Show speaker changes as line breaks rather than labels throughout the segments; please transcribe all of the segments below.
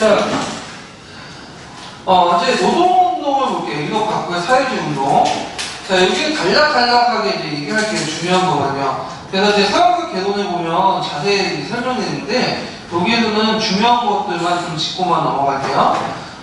자, 이제 노동운동을 볼게요. 이거 바꾸요. 사회주의 운동. 자, 여기는 간략하게 이제 얘기할게요. 중요한 거거든요. 그래서 이제 사회학 개론에 보면 자세히 설명되는데, 여기에서는 중요한 것들만 좀 짚고만 넘어갈게요.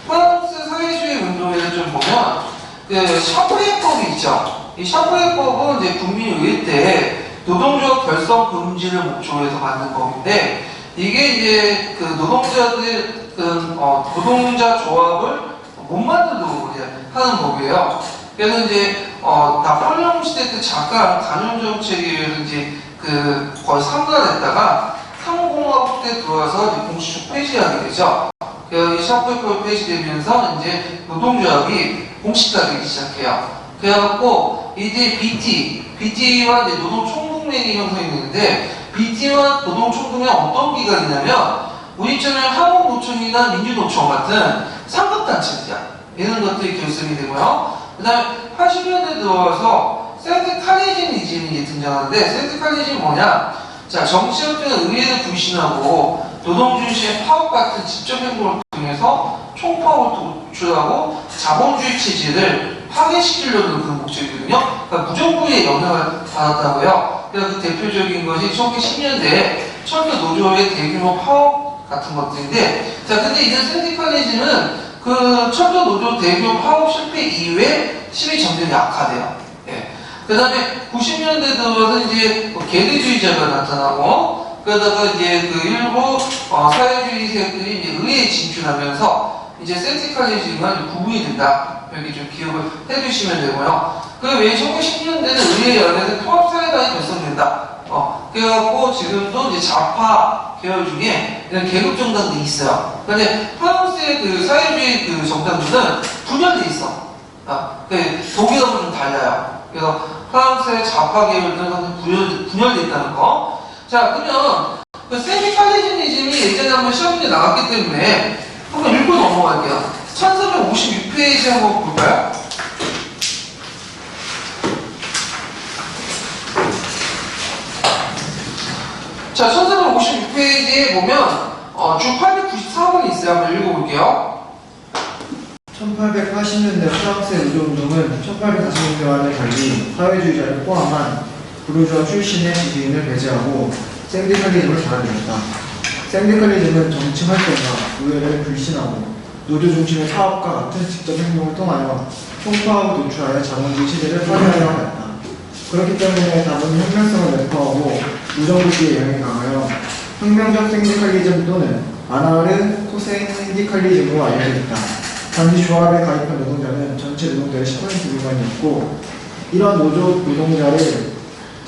프랑스 사회주의 운동에서 좀 보면, 그 샤프레법이 있죠. 이 샤프레법은 이제 국민의회 때 노동조합 결성 금지를 목적으로 해서 만든 법인데, 이게 이제 그 노동자들, 노동자 조합을 못 만들도록 이제 하는 법이에요. 그래서 이제, 나폴레옹 시대 때 잠깐 간헐정책에 의해서 이제 거의 상관했다가 상공화국 때 들어와서 이제 공식적 폐지하게 되죠. 그래서 이 샤프레법이 폐지되면서 이제 노동조합이 공식화되기 시작해요. 그래갖고 이제 BT와 이제 노동총동맹이 형성되는데, BT와 노동총동맹은 어떤 기관이냐면 우리처럼 한국노총이나 민주노총 같은 상급단체입니다. 이런 것들이 결성이 되고요. 그 다음에 80년대 들어와서 센트칼리즘이 등장하는데, 센트칼리즘이 뭐냐? 자, 정치협정은 의회를 불신하고 노동중심의 파업 같은 직접 행동을 통해서 총파업을 도출하고 자본주의 체제를 파괴시키려는 그런 목적이거든요. 그러니까 무정부의 영향을 받았다고요. 그래서 그 대표적인 것이 1910년대에 철도 노조의 대규모 파업 같은 것들인데, 자, 근데 이제 센티칼리즘은 그 철도 노조 대규모 파업 실패 이후에 시민 정신이 약화돼요. 예. 그 다음에 90년대 들어서 이제 계층주의자가 나타나고, 그러다가 이제 그 일부 사회주의 세력들이 이제 의회에 진출하면서 이제 센티칼리즘은 구분이 된다. 여기 좀 기억을 해주시면 되고요. 그 외에 1910년대는 의회 연회에서 통합사회당이 결성된다. 그래갖고 지금도 이제 좌파 계열 중에 이런 계급정당들이 있어요. 그런데 프랑스의 그 사회주의 그 정당들은 분열돼 있어. 독일하고 좀 달라요. 그래서 프랑스의 좌파 계열들은 분열돼 있다는 거. 자, 그러면 그 세미칼리즘이 예전에 한번 시험문제 나왔기 때문에 한번 읽고 넘어갈게요. 1456페이지 한번 볼까요? 자, 1456페이지에 보면 주 894번이 있어요. 한번 읽어볼게요.
1880년대 프랑스의 노조운동은 1840년대와는 달리 사회주의자를 포함한 부르주아 출신의 지식인을 배제하고 생디칼리즘을 받아들였다. 생디칼리즘은 정치 활동과 의회를 불신하고 노조 중심의 사업과 같은 직접 행동을 통하여 총파업을 도출하여 자본주의 체제를 파괴하려 하였다. 그렇기 때문에 다분히 혁명성을 내포하고 무정부주의의 영향이 강하여 혁명적 생디칼리즘 또는 아나르 코세 생디칼리즘으로 알려져 있다. 단지 조합에 가입한 노동자는 전체 노동자의 10% 미만이었고, 이런 노동자를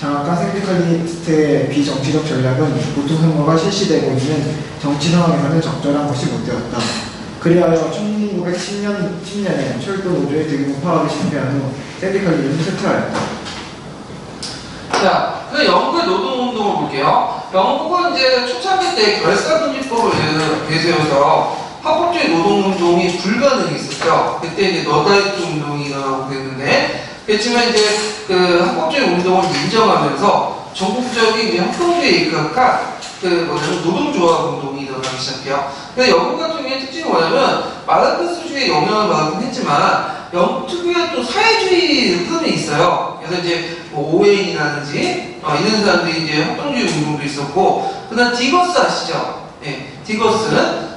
장악한 생디칼리스트의 비정치적 전략은 보통 선거가 실시되고 있는 정치 상황에서는 적절한 것이 못 되었다. 그리하여 1910년에 철도 노조의 대규모 파업이 실패한 후 생디칼리즘을 쇠퇴하였다.
자, 그 영국의 노동운동을 볼게요. 영국은 이제 초창기 때 결사금지법을 내세워서 합법적인 노동운동이 불가능했었죠. 그때 이제 너다이트 운동이 일어나고 그랬는데, 그렇지만 이제 그 합법적인 운동을 인정하면서 전국적인 이제 협동주의에 입각한 노동조합 운동이 일어나기 시작해요. 근데 영국 같은 경우에 특징이 뭐냐면 마르크스주의의 영향을 받긴 했지만 영국 특유의 또 사회주의 흐름이 있어요. 그래서 이제 뭐 오웨인이라든지 이런 사람들이 이제 협동주의 운동도 있었고, 그다음 디거스 아시죠? 네, 디거스.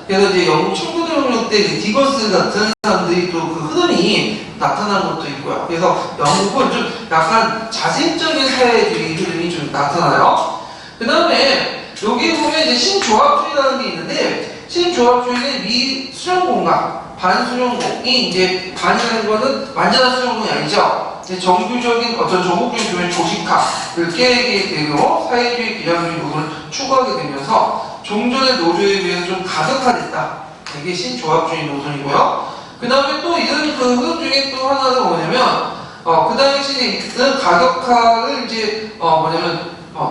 그래서 이제 영국 1900년대 때 디거스 같은 사람들이 또 그 흐름이 나타나는 것도 있고요. 그래서 영국은 좀 약간 자생적인 사회주의 흐름이 좀 나타나요. 그 다음에 여기 보면 이제 신조합주의라는 게 있는데, 신조합주의는 미수령공과 반수령공이 이제 반이라는 거는 완전한 수령공이 아니죠. 정규적인 어떤 전국적인 조의 조직화를 깨게 되고 사회주의 기량주의 부분을 추구하게 되면서 종전의 노조에 비해서 좀 가격화됐다. 이게 신조합주의 노선이고요. 그 다음에 또 이런 그 흐름 중에 또 하나가 뭐냐면 그 당시에 있는 가격화를 이제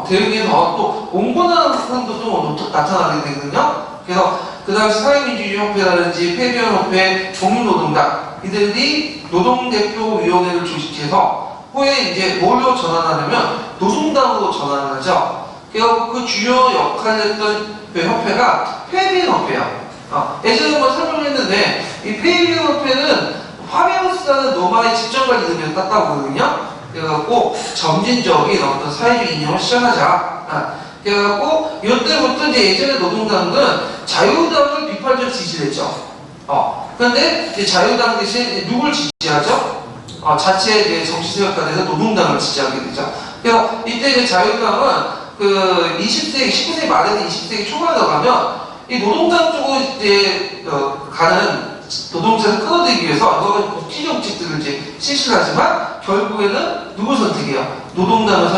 대응해서 또 온건한 흐름도 또 나타나게 되거든요. 그래서 그 당시 사회민주주의협회라든지 폐비원협회, 독립노동당 이들이 노동대표위원회를 조직해서 후에 이제 뭘로 전환하냐면 노동당으로 전환을 하죠. 그래서 그 주요 역할을 했던 그 협회가 폐비원협회예요. 예전에 한번 설명했는데 이 페이비오페는 파비우스라는 로마의 집정관 이름을 땄다고 하거든요. 그래갖고 점진적인 어떤 사회주의 이념을 시작하자. 그래갖고 이때부터 이제 예전의 노동당은 자유당을 비판적으로 지지를 했죠. 그런데 이제 자유당 대신 누굴 지지하죠? 자체 이제 정치 세력가에서 노동당을 지지하게 되죠. 그래서 이때 이제 자유당은 그 20세기, 19세기 말에서 20세기 초반에 가면 이 노동당 쪽으로 이제 가는 노동자를 끌어들이기 위해서 여러 가지 복지 정책들을 이제 실시를 하지만 결국에는 누구 선택이에요? 노동당을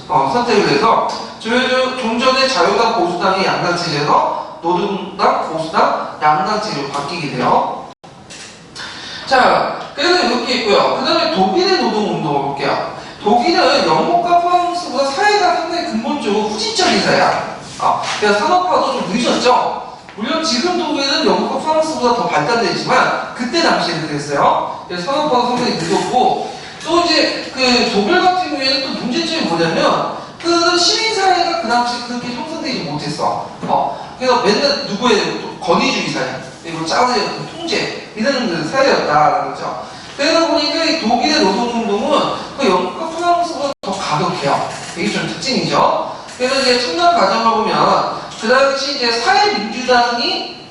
선택을 해서 좀 전에 자유당 보수당의 양당 체제에서 노동당 보수당 양당 체제로 바뀌게 돼요. 자, 그래서 이렇게 있고요. 그 다음에 독일의 노동운동을 볼게요. 독일은 영국과 프랑스보다 사회가 상당히 근본적으로 후진적인 사회야. 그래서 산업화도 좀 늦었죠. 물론 지금 독일은 영국과 프랑스보다 더 발달되지만 그때 당시에는 그랬어요. 그래서 산업화도 상당히 늦었고 또 이제 그 독일 같은 경우에는 또 문제점이 뭐냐면 그 시민사회가 그 당시 그렇게 형성되지 못했어. 그래서 맨날 누구의 권위주의 사회, 그리고 짜증의 통제 이런 사회였다라는 거죠. 그러다 보니까 이 독일의 노동운동은 그 영국과 프랑스보다 더 가격해요. 이게 좀 특징이죠. 그래서 이제 첨단 과정을 보면 그 당시 이제 사회민주당이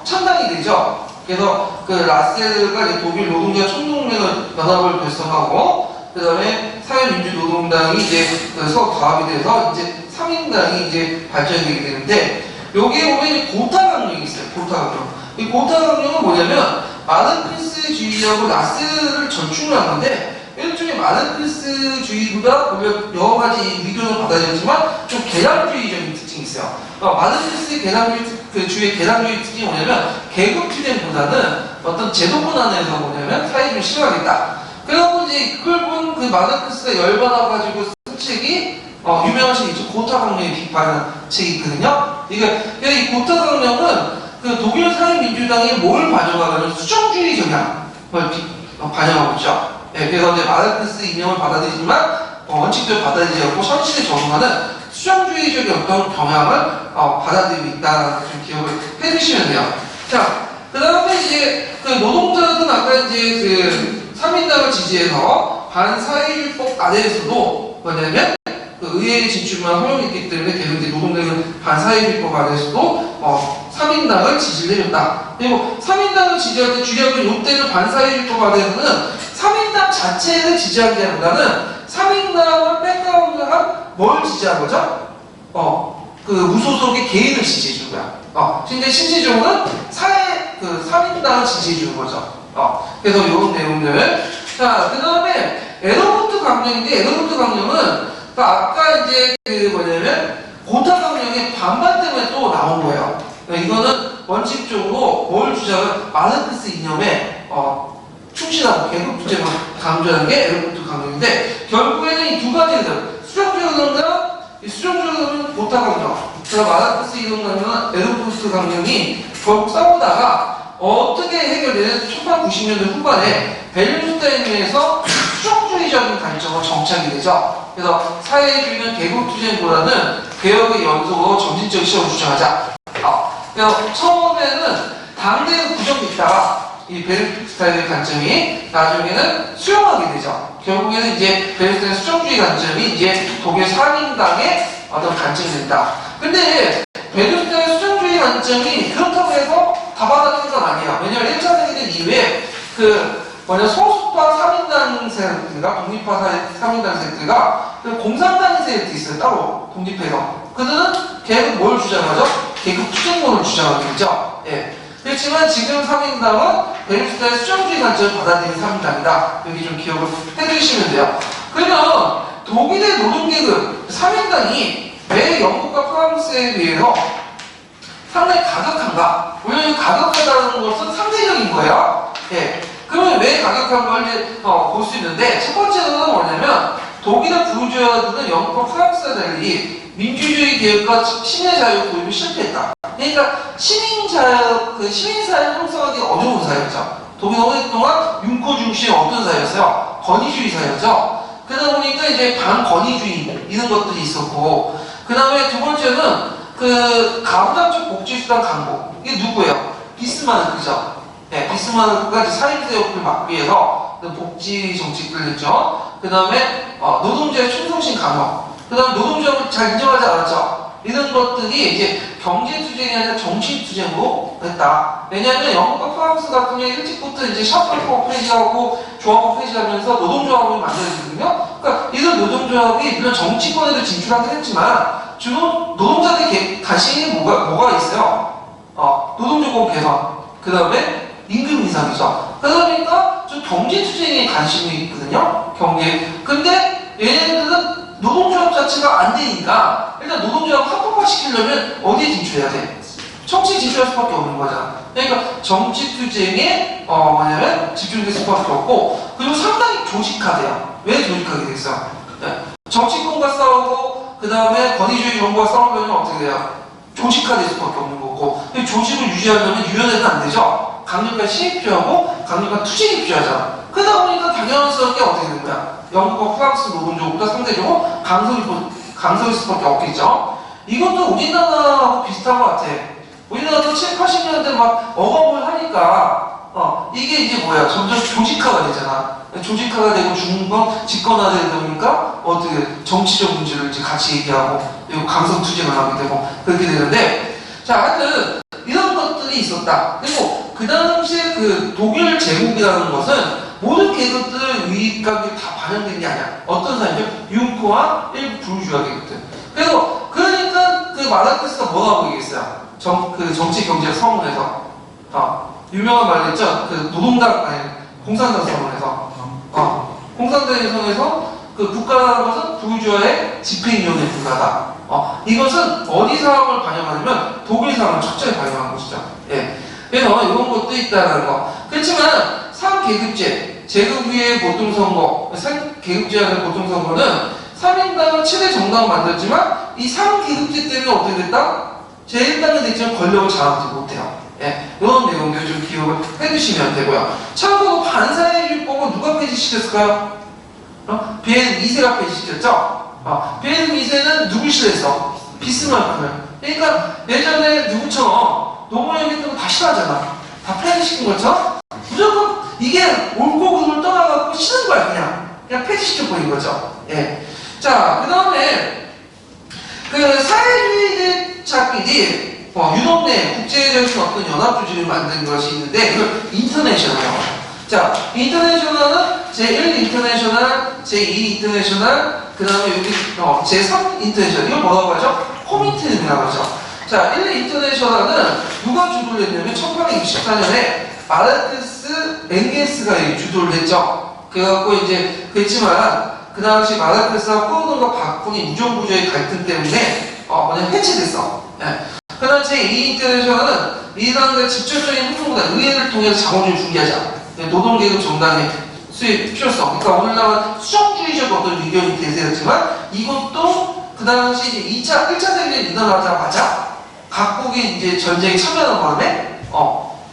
창당이 되죠. 그래서 그 라셀가 이제 독일 노동자 총동맹을 연합을 결성하고 그 다음에 사회민주노동당이 이제 서로 가합이 돼서 이제 3인당이 이제 발전이 되게 되는데 여기에 보면 이제 고타강령이 있어요. 고타강령. 이 고타강령은 뭐냐면 마르크스주의하고 라셀을 전축을 한 건데 일종의 마르크스주의보다 오히려 여러 가지 의견을 받아들였지만 좀 계량주의적인 특징이 있어요. 마르크스의 주의의 계량주의 특징이 뭐냐면 계급투쟁보다는 어떤 제도권 안에서 뭐냐면 사회주의를 실현하겠다. 그래갖고 이제 그걸 본 그 마르크스가 열받아가지고 쓴 책이 유명한 책이 있죠. 고타강령에 비판하는 책이 있거든요. 이 고타강령은 그 독일 사회민주당이 뭘 반영하냐면 수정주의 경향을 반영하고 있죠. 그래서 이제 마르크스 이념을 받아들이지만 원칙대로 받아들이지 않고 현실에 적응하는 수정주의적인 어떤 경향을 받아들이고 있다는 좀 기억을 해주시면 돼요. 자, 그 다음에 이제 그 노동자들은 아까 이제 그 3인당을 지지해서 반사회주의법 아래에서도 뭐냐면 그 의회에 진출만 허용했기 때문에 계속 이제 노동자들은 반사회주의법 아래에서도 3인당을 지지를 해줬다. 그리고 3인당을 지지할 때 주력은 이때는 반사회주의법 아래에서는 3인당 자체를 지지한 게 아니라는 3인당을 백그라운드가 뭘 지지한 거죠? 그 무소속의 개인을 지지해 준 거야. 근데 실질적으로는 그 3인당을 지지해 주는 거죠. 그래서 이런 내용들. 자, 그 다음에 에더부트 강령인데, 에더부트 강령은 아까 이제 그 뭐냐면 고타 강령의 반반 때문에 또 나온 거예요. 이거는 원칙적으로 뭘 주장은 마르크스 이념에 충실하고 계급투쟁을 강조하는 게 에더부트 강령인데 결국에는 이 두 가지들 수정주의 강령, 수정주의 강령은 고타 강령, 그리고 마르크스 이념 강령은 에더부트 강령이 결국 싸우다가 어떻게 해결되는 1890년대 후반에 베를린슈타인에서 수정주의적인 관점으로 정착이 되죠. 그래서 사회주의는 계급투쟁보다는 개혁의 연속으로 점진적 시험을 주장하자. 그래서 처음에는 당대에 부정했다가 이 베를린슈타인의 관점이 나중에는 수용하게 되죠. 결국에는 이제 베를린슈타인 수정주의 관점이 이제 독일 3인당의 어떤 관점이 된다. 근데 베를린슈타인 수정주의 관점이 그렇다고 해서 다 받아들인 건 아니에요. 왜냐하면 1차 세계대전 이후에 소수파 3인당 세력들과 독립파 3인당 세력들과 공산당 세력들이 있어요. 따로 독립해서. 그들은 계속 뭘 주장하죠? 계급 투쟁론을 주장하게 되죠. 그렇지만 지금 3인당은 베를린슈타인 수정주의 관점을 받아들인 3인당이다. 여기 좀 기억을 해주시면 돼요. 그러면 독일의 노동계급 3인당이 왜 영국과 프랑스에 비해서 상당히 가격한가? 왜냐면 가격하다는 것은 상대적인 거예요. 그러면 왜 가격한 걸 이제 볼 수 있는데 첫 번째는 뭐냐면 독일의 부르주아들은 영국과 프랑스와 달리 민주주의 개혁과 시민의 자유 도입을 실패했다. 그러니까 시민사회 형성하기 어려운 사회였죠. 독일은 오랫동안 융코 중심의 어떤 사회였어요? 권위주의 사회였죠. 그러다 보니까 이제 반권위주의 이런 것들이 있었고 그 다음에 두 번째는 그 가부장적 복지수단 강국 이게 누구예요? 비스마르크죠. 네, 비스마르크가 사회주의 역을 막기 위해서 복지 정책들을 했죠. 그 다음에 노동자의 충성심 강화, 그 다음에 노동조합을 잘 인정하지 않았죠. 이런 것들이 이제 경제 투쟁이 아니라 정치 투쟁으로 했다. 왜냐하면 영국과 프랑스 같은 경우 일찍부터 이제 샤프법 폐지하고 조합법 폐지하면서 노동조합을 만들어지거든요. 그러니까 이런 노동조합이 물론 정치권에도 진출하긴 했지만 주로 노동자들이 관심이 뭐가 있어요? 노동조건 개선, 그 다음에 임금 인상이죠. 그러니까 좀 경제 투쟁에 관심이 있거든요. 근데 얘네들은 노동조합 자체가 안 되니까 일단 노동조합 합법화 시키려면 어디에 진출해야 돼? 정치에 진출할 수밖에 없는 거잖아. 그러니까 정치 투쟁에 집중될 수밖에 없고, 그리고 상당히 조직화돼요. 왜 조직하게 됐어요? 네. 정치권과 싸우고 그 다음에 권위주의 정부가 싸우려면 어떻게 돼요? 조직화될 수밖에 없는 거고, 조직을 유지하려면 유연해서는 안 되죠. 강력한 시행이 필요하고 강력한 투쟁이 필요하잖아. 그러다 보니까 당연스럽게 어떻게 되는 거야? 영국과 프랑스 노동조합보다 상대적으로 강성일 수밖에 없겠죠. 이것도 우리나라하고 비슷한 것 같아. 우리나라도 7, 80년대 막 억압을 하니까 이게 이제 뭐야? 점점 조직화가 되잖아. 조직화가 되고 집권화되다 보니까 어떻게 정치적 문제를 이제 같이 얘기하고 그리고 강성 투쟁을 하게 되고 그렇게 되는데, 자, 하여튼 이런 것들이 있었다. 그리고 그 당시에 그 독일 제국이라는 것은 모든 계급들 위익감이 다 반영된 게 아니야. 어떤 사람이죠? 융코와 일부 부르주아 계급들. 그러니까 그 마르크스가 뭐라고 얘기했어요? 정치 경제 서문에서 유명한 말이 있죠. 그 공산당 서문에서 공산당에서 그 국가라는 것은 부르주아의 집행위원회에 불과하다. 이것은 어디 상황을 반영하냐면 독일 상황을 적절히 반영한 것이죠. 예. 그래서 이런 것도 있다는 거. 그렇지만 3계급제, 제국 위의 보통선거, 3계급제하는 보통선거는 3인당을 7대 정당을 만들었지만 이 3계급제 때문에 어떻게 됐다? 제1당이 됐지만 권력을 장악하지 못해요. 예. 이런 내용들 좀 기억을 해두시면 되고요. 참고로 반사회 율법은 누가 폐지시켰을까요? 비엔 2세가 폐지시켰죠? 비엔 2세는 누굴 싫어했어? 비스마르크를. 그러니까 예전에 누구처럼 노무현 대통령 다 싫어하잖아. 다 폐지시킨 것처럼 무조건 이게 옳고 그름을 떠나가고 싫은 거야. 그냥 폐지시켜버린 거죠. 예. 자, 그 다음에 그 사회주의자끼리 유럽 내 국제적인 어떤 연합조직을 만든 것이 있는데 이걸 인터내셔널이라고 해요. 자, 인터내셔널은 제1 인터내셔널, 제2 인터내셔널, 그 다음에 여기 제3 인터내셔널, 이걸 뭐라고 하죠? 코미트라고 하죠. 자, 1 인터내셔널은 누가 주도를 했냐면 1864년에 마르크스, 엥겔스가 주도를 했죠. 그래갖고 이제 그랬지만 그 당시 마르크스와 코르돈과 바쿠니 무정부주의 갈등 때문에 해체됐어. 예. 그다음 제2 인터내셔널은 이 사람들의 직접적인 행동보다 의회를 통해서 자본주의를 중개하자. 노동계급 정당의 수입 필요성. 그러니까 우리나라 수정주의적 어떤 의견이 대세였지만 이것도 그 당시 이제 1차 세계대전이 일어나자마자 각국이 이제 전쟁에 참여하는 바람에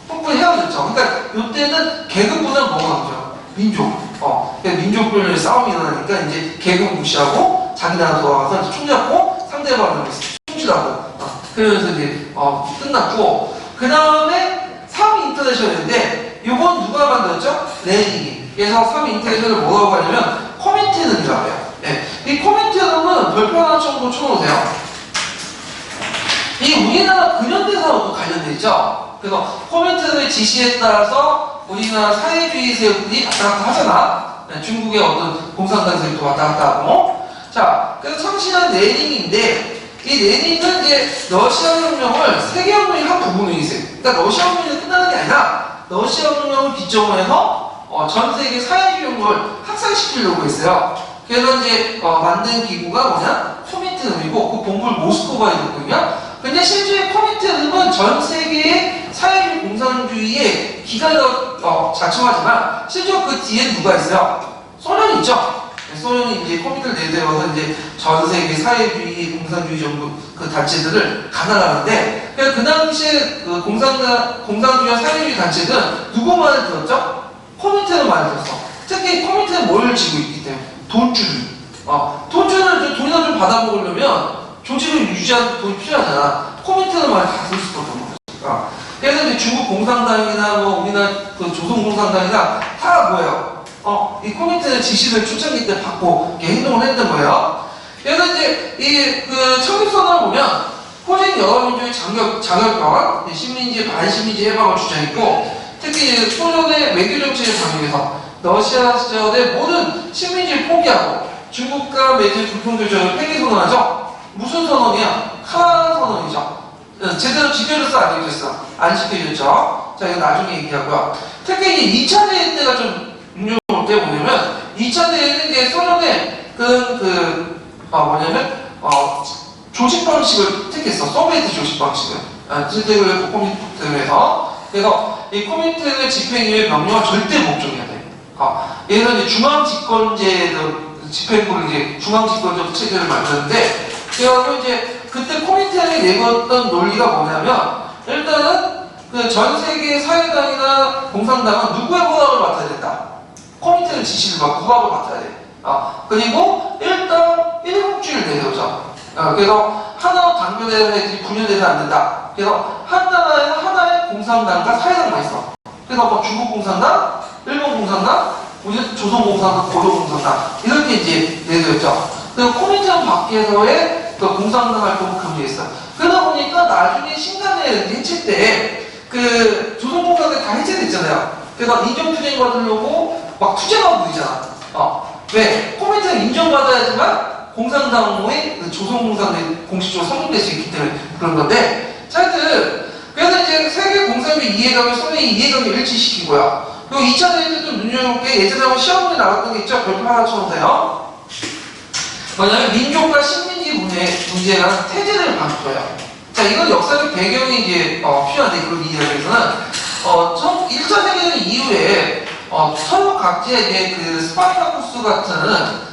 뿔뿔이 헤어졌죠. 그러니까 이때는 계급보다 뭐가 나오죠? 민족. 그러니까 민족별 싸움이 일어나니까 이제 계급 무시하고 자기 나라 돌아가서 이제 총잡고 상대방을 충실하고 그러면서 이제 끝났고, 그 다음에 3 인터내셔널인데 이건 누가 만들었죠? 레닌이. 그래서 3 인터내셔널을 뭐라고 하냐면 코민테른이라고 해요. 네. 이 코민테른은 별표 하나 정도 쳐놓으세요. 이 우리나라 근현대사하고 관련돼 있죠. 그래서 코민테른의 지시에 따라서 우리나라 사회주의 세력들이 왔다 갔다 하잖아. 네, 중국의 어떤 공산당 세력도 왔다 갔다 하고. 자, 그래서 창시한 레닌인데 이 레닌은 이제 러시아 혁명을 세계혁명의 한 부분이세요. 그러니까 러시아 혁명이 끝나는 게 아니라 러시아 혁명을 기점으로 해서 전 세계 사회주의 혁명을 확산시키려고 했어요. 그래서 이제 만든 기구가 뭐냐? 코민테른이고 그 본부를 모스크바에 있거든요. 근데 실제 코민테른은 전 세계의 사회주의 공산주의의 기관을 자청하지만 실제 그 뒤에 누가 있어요? 소련이 있죠. 소련이 이제 코민테른 내세워서 이제 전 세계 사회주의 공산주의 정부 그 단체들을 가난하는데 그 당시에 그 공산주의와 사회주의 단체들은 누구 말을 들었죠? 코민테른 말을 들었어. 특히 코민테른 뭘 쥐고 있기 때문에 돈주기. 돈주는 돈이나 좀 받아먹으려면 조직을 유지하는 돈이 필요하잖아. 코민테른 말을 다 들을 수밖에 없는 거지. 그래서 이제 중국 공산당이나 뭐 우리나라 그 조선 공산당이나 다 뭐예요? 이 코민트는 지시를 초창기 때 받고 이렇게 행동을 했던 거예요. 그래서 이제 이 그 청일선언을 보면 호진 여러 민족의 자결권, 식민지 반식민지 해방을 주장했고 특히 이제 소련의 외교 정책을 강요해서 러시아 시절의 모든 식민지를 포기하고 중국과 맺은 불평 조정을 폐기 선언하죠. 무슨 선언이야? 카라 선언이죠. 제대로 지켜줬어, 안 지켜줬어? 안 지켜줬죠. 자, 이거 나중에 얘기하고요. 특히 이제 2차 대회 때가 좀 중요할 때 뭐냐면 2차 대회는 이제 소련의 뭐냐면 조직 방식을 택했어. 소비에트 조직 방식을. 실제로 코민트에서. 그래서 이 코민트 집행위의 명령은 절대 복종해야 돼. 예를 들어 이제 중앙집권제 집행부를 이제 중앙집권적 체제를 만드는데, 그래서 이제 그때 코민트에 내걸었던 논리가 뭐냐면, 일단은 그 전 세계 사회당이나 공산당은 누구의 허락을 받아야 된다. 코민트의 지시를 받고 허락을 받아야 돼. 그리고 일단 일국주의를 내세우자. 그래서 하나 당교대회들이 분열돼서 안 된다. 그래서 한 나라에는 하나의 공산당과 사회당만 있어. 그래서 뭐 중국 공산당, 일본 공산당, 우리 조선 공산당, 고려 공산당 이렇게 이제 내세웠죠. 그리고 코민트는 밖에서의 그 공산당 활동을 금지했어. 그러다 보니까 나중에 신간의 해체 때 그 조선 공산당이 다 해체됐잖아요. 그래서 인정투쟁 받으려고 막 투쟁하고 그러잖아. 왜? 코민트는 인정받아야지만 공산당의 조선공산당이 공식적으로 성립될 수 있기 때문에 그런 건데, 자, 하여튼 그래서 이제 세계 공산주의 이해관을 소련이 이해관을 일치시키고요. 그리고 2차 대회 때 좀 눈여겨볼게. 예전에 한번 시험에 나왔던 게 있죠. 별표 하나 쳐보세요. 뭐냐면 민족과 식민지 문제라는 태제를 바꿔요. 자, 이건 역사적 배경이 이제 필요한데, 그걸 이해하기 위해서는 1차 세계대전 이후에 서로 각지에 이제 그 스파르타쿠스 같은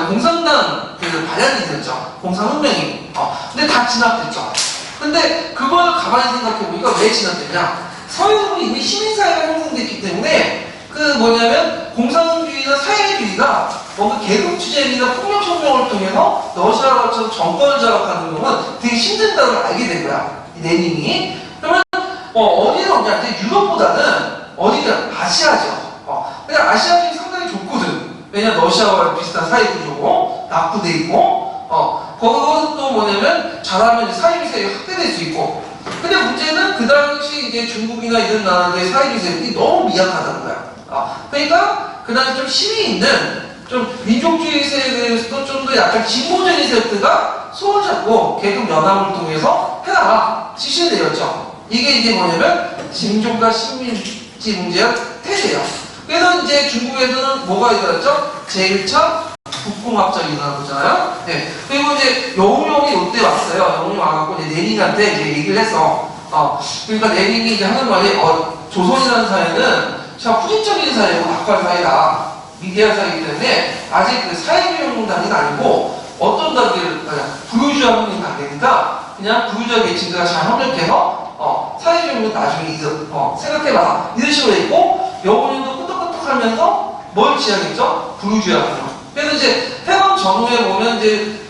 공산당 발현이 됐죠. 공산혁명이. 근데 다 진압됐죠. 근데 그걸 가만히 생각해보니까 왜 진압됐냐? 서유럽은 이미 시민사회가 형성됐기 때문에 공산주의나 사회주의가 뭔가 계급투쟁이나 폭력혁명을 통해서 러시아와 같은 정권을 장악하는 건 되게 힘든다는 걸 알게 된 거야. 이 레닌이. 그러면 어디로 오냐? 유럽보다는 어디냐? 아시아죠. 그냥 아시아들이 상당히 좋거든. 왜냐 러시아와 비슷한 사회 구조고 낙후돼 있고 그것도 뭐냐면 잘하면 이제 사회주의 세력이 확대될 수 있고. 근데 문제는 그 당시 이제 중국이나 이런 나라들의 사회주의 세력이 너무 미약하다는 거야. 그러니까 그 당시 좀 힘이 있는 좀 민족주의 세력에서도 좀 더 약간 진보적인 세력들과 손을 잡고 계급 연합을 통해서 해라 지시를 내렸죠. 이게 이제 뭐냐면 민족과 식민지 문제의 태세예요. 그래서 이제 중국에서는 뭐가 일어났죠? 제1차 국공합작이 일어난 거잖아요. 네. 그리고 이제 여우룡이 이때 왔어요. 여우룡이 와갖고 이제 레닌한테 이제 얘기를 했어. 그러니까 레닌이 이제 하는 말이 조선이라는 사회는 참 후진적인 사회고 낙후한 사회다. 미개한 사회이기 때문에 아직 그 사회주의운동단이 아니고 어떤 단계를 부유주의 운동이 단계니까 그냥 부유주의 계층들과 잘 협력해서 사회주의운동 나중에 생각해봐. 이런 식으로 했고 여우룡도 끄떡끄떡하면서 뭘 지향했죠? 부유주의 운동. 그래서 이제 해방 전후에 보면 이제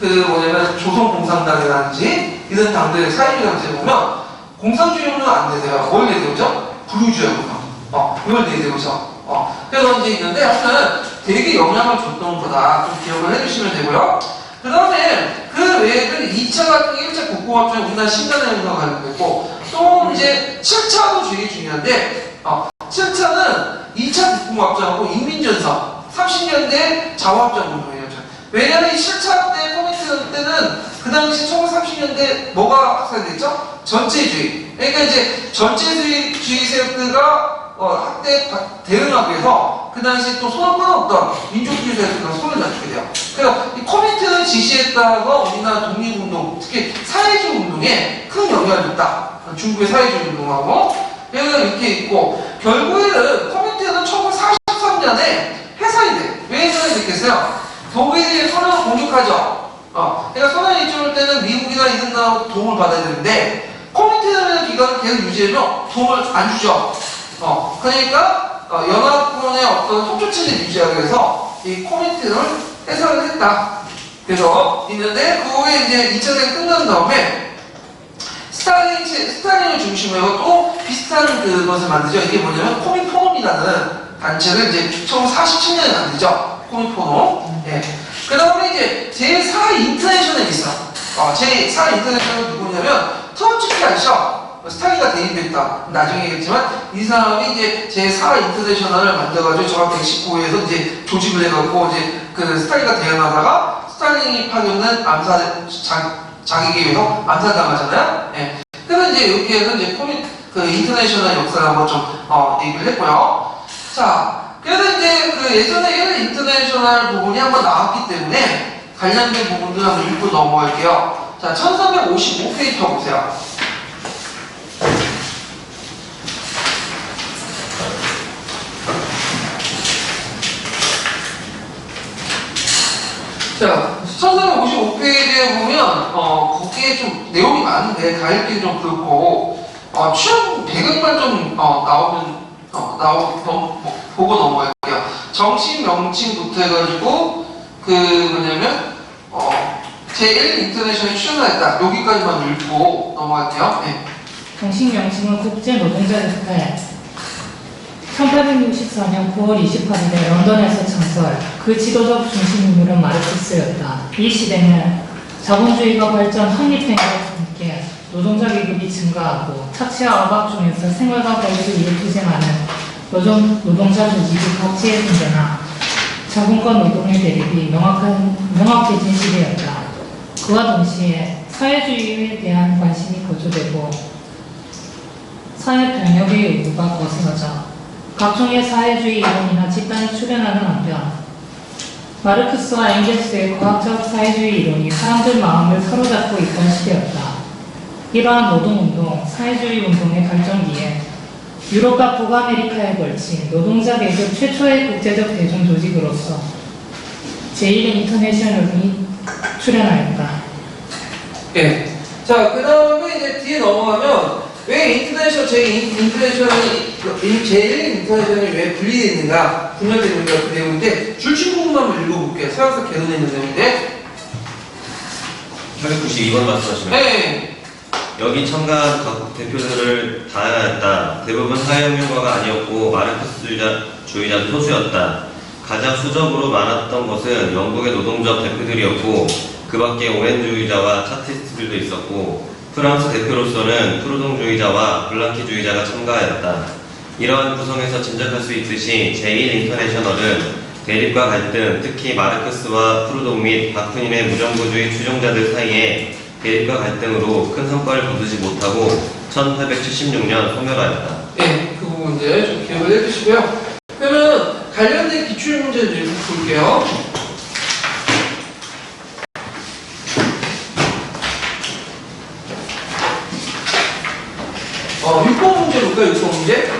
조선 공산당이라든지 이런 당들의 사회주의 단체에 보면 공산주의 운동은 안 내세요. 뭘 내세우죠? 부유주의 운동. 이걸 내세우죠. 그래서 이제 있는데 하여튼 되게 영향을 줬던 거다. 좀 기억을 해주시면 되고요. 그 다음에 그 외에 2차 같은 게 1차 국공합작에 우리나라 신간의 운동을 가지고 또 이제 7차도 되게 중요한데 7차는 2차 국공합작하고 인민전선 30년대 자화합작 운동이에요. 왜냐하면 이 7차 때 코민트 때는 그 당시 1930년대 뭐가 확산됐죠? 전체주의. 그러니까 이제 전체주의 세력들과 학대 대응하기 위해서 그 당시 또 손을 뻗었던 민족주의 세력들과 손을 잡게 돼요. 그래서 이 코민트를 지시했다가 우리나라 독립운동, 특히 사회주의 운동에 큰 영향을 줬다. 중국의 사회주의 운동하고. 그래서 이렇게 있고, 결국에는 코민트는 1943년에 해산이 돼. 왜 해산이 됐겠어요? 독일이 소련을 공격하죠. 그러니까 소련이 입증할 때는 미국이나 이런 나라로 도움을 받아야 되는데, 코민트라는 기관을 계속 유지해도 도움을 안 주죠. 그러니까 연합군의 어떤 협조체를 유지하기 위해서 이 코민트를 해산을 했다. 그래서 있는데 그거에 이제 2차 대전 끝난 다음에 스탈린을 중심으로 해서 또 비슷한 그것을 만들죠. 이게 뭐냐면 코민포놈이라는 단체를 이제 1947년에 만들죠. 코민포놈. 예. 그 다음에 이제 제4 인터내셔널이 있어. 제4 인터내셔널은 누구냐면 트로츠키 아시죠? 스탈린과 대립했다. 나중에 얘기했지만 이 사람이 이제 제4 인터내셔널을 만들어가지고 정확히 119호에서 이제 조직을 해갖고 이제 그 스탈린과 대응하다가 스탈린이 파견된 자기에 의해서 암살당하잖아요. 예. 그래서 이제 이렇게 해서 이제 그 인터내셔널 역사를 한번 좀 얘기를 했고요. 자, 그래서 이제 그 예전에 1 인터내셔널 부분이 한번 나왔기 때문에 관련된 부분들 한번 읽고 넘어갈게요. 자, 1355페이지 펴보세요. 자, 1355페이지에 보면 거기에 좀 내용이 많은데 다 읽기는 좀 그렇고 취업 배경만 좀 보고 넘어갈게요. 정식 명칭부터 해가지고 그 뭐냐면 제1 인터내셔널 출연했다. 여기까지만 읽고 넘어갈게요. 네.
정식 명칭은 국제노동자협회. 1864년 9월 28일에 런던에서 창설. 그 지도적 중심 인물은 마르크스였다. 이 시대는 자본주의가 발전 확립된 것과 함께 노동자 계급이 증가하고 착취와 억압 중에서 생활과 발전을 위해 투쟁하는 노동자 조직이 각지에 생겨나 자본과 노동의 대립이 명확해진 시대였다. 그와 동시에 사회주의에 대한 관심이 고조되고 사회 병역의 요구가 거세어져 각종의 사회주의 이론이나 집단이 출현하는 한편 마르크스와 엥겔스의 과학적 사회주의 이론이 사람들 마음을 사로잡고 있던 시대였다. 이러한 노동운동, 사회주의 운동의 발전기에 유럽과 북아메리카에 걸친 노동자 계급 최초의 국제적 대중 조직으로서 제1 인터내셔널이 출현하였다.
예. 자, 그 다음에 이제 뒤에 넘어가면 왜 제1 인터내셔널이 왜 분리되는가, 분열되는가 그 내용인데 줄친 부분만 한번 읽어볼게요. 서양사 개론에 있는 내용인데
492번 말씀하시면
네.
여기 참가한 각국 대표들을 다양하였다. 대부분 사회혁명가가 아니었고 마르크스주의자 소수였다. 가장 수적으로 많았던 것은 영국의 노동조합 대표들이었고 그 밖에 오웬주의자와 차티스트들도 있었고 프랑스 대표로서는 프루동주의자와 블랑키주의자가 참가하였다. 이러한 구성에서 짐작할 수 있듯이 제1 인터내셔널은 대립과 갈등, 특히 마르크스와 프루동 및 바쿠닌의 무정부주의 추종자들 사이에 대립과 갈등으로 큰 성과를 거두지 못하고 1876년 소멸하였다.
네, 그 부분 이제 좀 기억을 해주시고요. 그러면 관련된 기출문제를 좀 볼게요. 6번 문제 볼까요? 6번 문제?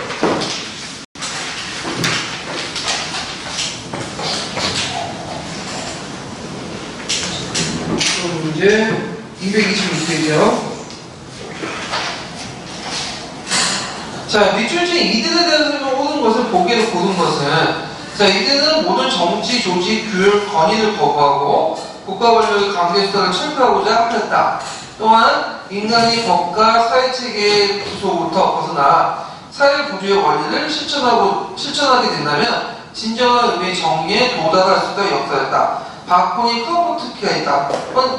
문제 226페이지요. 자, 밑줄진 이들에 대해서 오는 것을 보기로 고른 것은 자, 이들은 모든 정치, 조직, 교육, 권위를 거부하고 국가 권력의 강제 수단을 철폐하고자 하였다. 또한 인간이 법과 사회체계의 구조부터 벗어나 사회 구조의 원리를 실천하게 된다면 진정한 의미의 정의에 도달할 수 있다 역사였다. 바쿠닌 크로포트키가 있다.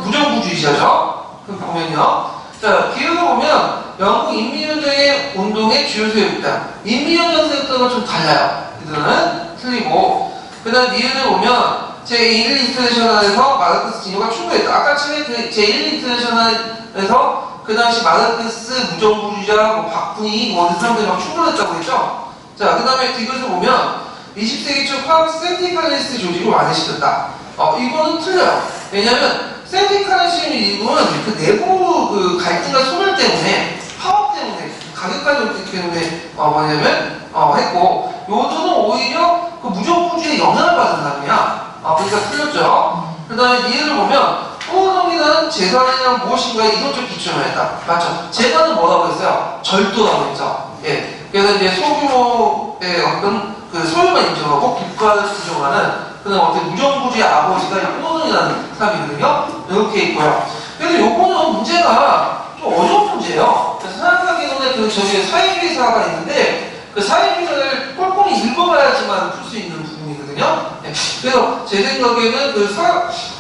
무정부주의자죠. 그 보면요. 자, 기억을 보면 영국 인민운동의 주요 세력이다. 인민운동 세력과는 좀 달라요. 이들은 틀리고. 그 다음 니은을 보면 제1 인터내셔널에서 마르크스 진영과 충돌했다. 아까 전에 그 제1 인터내셔널에서 그 당시 마르크스, 무정부주의자, 바쿠니, 이 사람들이 막 충돌했다고 했죠. 자, 그 다음에 디귿을 보면 20세기 초 프랑스 센티칼리스트 조직을 완화시켰다. 이거는 틀려요. 왜냐면 센티칼리스트 이거는 그 내부 그 갈등과 소멸 때문에, 파업 때문에, 가격까지 없기 때문에 했고, 요도는 오히려 그 무정부주의에 영향을 받은 사람이야. 그러니까 틀렸죠. 그 다음에 니은을 보면 포노동이라는 재산이란 무엇인가에 이론적 기초를 했다. 맞죠? 재산은 뭐라고 했어요? 절도라고 했죠. 예. 그래서 이제 소규모의 어떤 그 소유만 인정하고 국가를 부정하는 그런 어떤 무정부주의 아버지가 포노동이라는 사람이거든요. 이렇게 있고요. 그래서 요거는 문제가 좀 어려운 문제예요. 그래서 사회학개론에 저기 사회주의사가 있는데 그 사회주의를 꼼꼼히 읽어봐야지만 풀 수 있는 부분이거든요. 네. 그래서 제 생각에는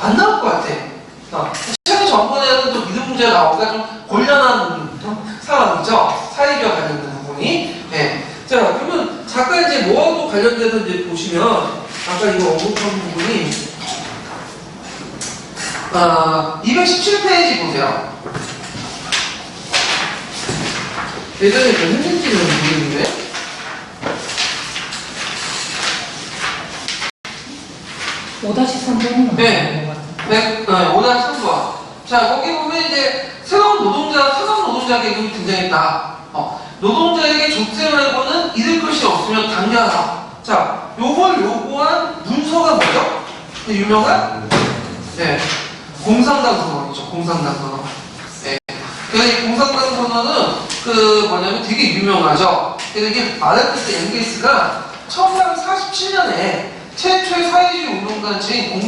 안 나올 것 같아. 최근 전번에는 또 믿음 문제가 나오니까 좀 곤란한 상황이죠. 사회주의와 관련된 부분이. 네. 자, 그러면 잠깐 이제 뭐하고 관련돼서 이제 보시면 아까 이거 언급한 부분이 217페이지 보세요. 예전에 몇 했는지는 모르겠는데. 네. 5-3번. 자, 거기 보면 이제 새로운 노동자 계급이 등장했다. 노동자에게 족쇄말고는 잃을 것이 없으면 당연하다. 자, 요걸 요구한 문서가 뭐죠? 유명한? 네. 공산당 선언이죠. 공산당 선언. 네. 그래서 이 공산당 선언은 되게 유명하죠. 그래서 이게 마르크스 엥겔스가 1847년에 최초의 사회주의 운동단체인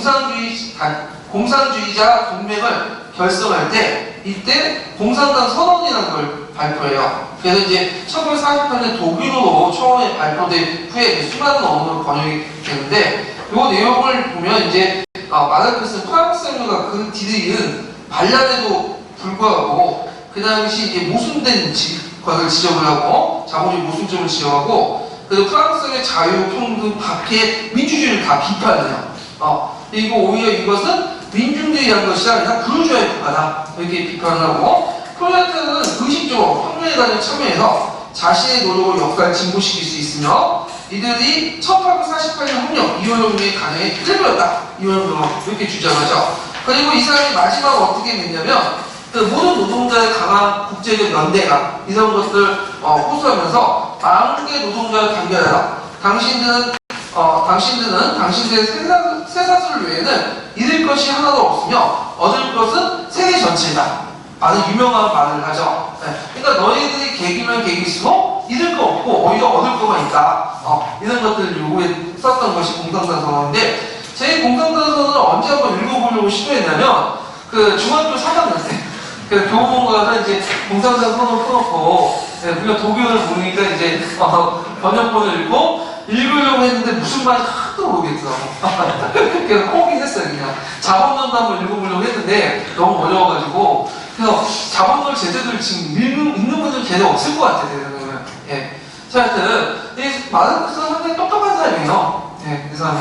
공산주의자 동맹을 결성할 때 이때 공산당 선언이라는 걸 발표해요. 그래서 이제 1948년 독일어로 처음에 발표된 후에 수많은 언어로 번역이 되는데 이 내용을 보면 이제 마르크스는 프랑스 혁명가 그 뒤를 반란에도 불구하고 그 당시 이제 모순된 것을 지적을 하고 자본주의 모순점을 지적하고 그래서 프랑스의 자유, 평등, 박해, 민주주의를 다 비판해요. 그리고 오히려 이것은 민중주의라는 것이 아니라 부르주아의 국가다 이렇게 비판을 하고 프롤레타리아는 의식적으로 혁명에 가장 참여해서 자신의 노력으로 역사를 진보시킬 수 있으며 이들이 1848년 협력, 2월혁명의 가장의 일부였다. 2월혁명 이렇게 주장하죠. 그리고 이 사람이 마지막으로 어떻게 됐냐면 그 모든 노동자의 강한 국제적 연대가 이런 것을 호소하면서 만국의 노동자를 단결해라. 당신들은 당신들의 쇠사슬 외에는 잃을 것이 하나도 없으며 얻을 것은 세계 전체이다. 아주 유명한 말을 하죠. 네. 그러니까 너희들이 계기면 계기수록 잃을 거 없고 오히려 얻을 거만 있다. 이런 것들을 요구했었던 것이 공산당 선언인데 제 공산당 선언을 언제 한번 읽어보려고 시도했냐면 그 중학교 3학년 때 그 교보문고에서 이제 공산당 선언 펴놓고 우리가 독일어를 모르니까 이제 번역본을 읽으려고 했는데 무슨 말인지 하나도 모르겠더라고. 그래서 포기했어요. 그냥 자본론도 한번 읽어보려고 했는데 너무 어려워가지고 그래서 자본론을 제대로 지금 읽는 분들은 제대로 없을 것 같아요. 예. 자, 하여튼 이 마르크스는 상당히 똑똑한 사람이에요. 예, 그 사람이.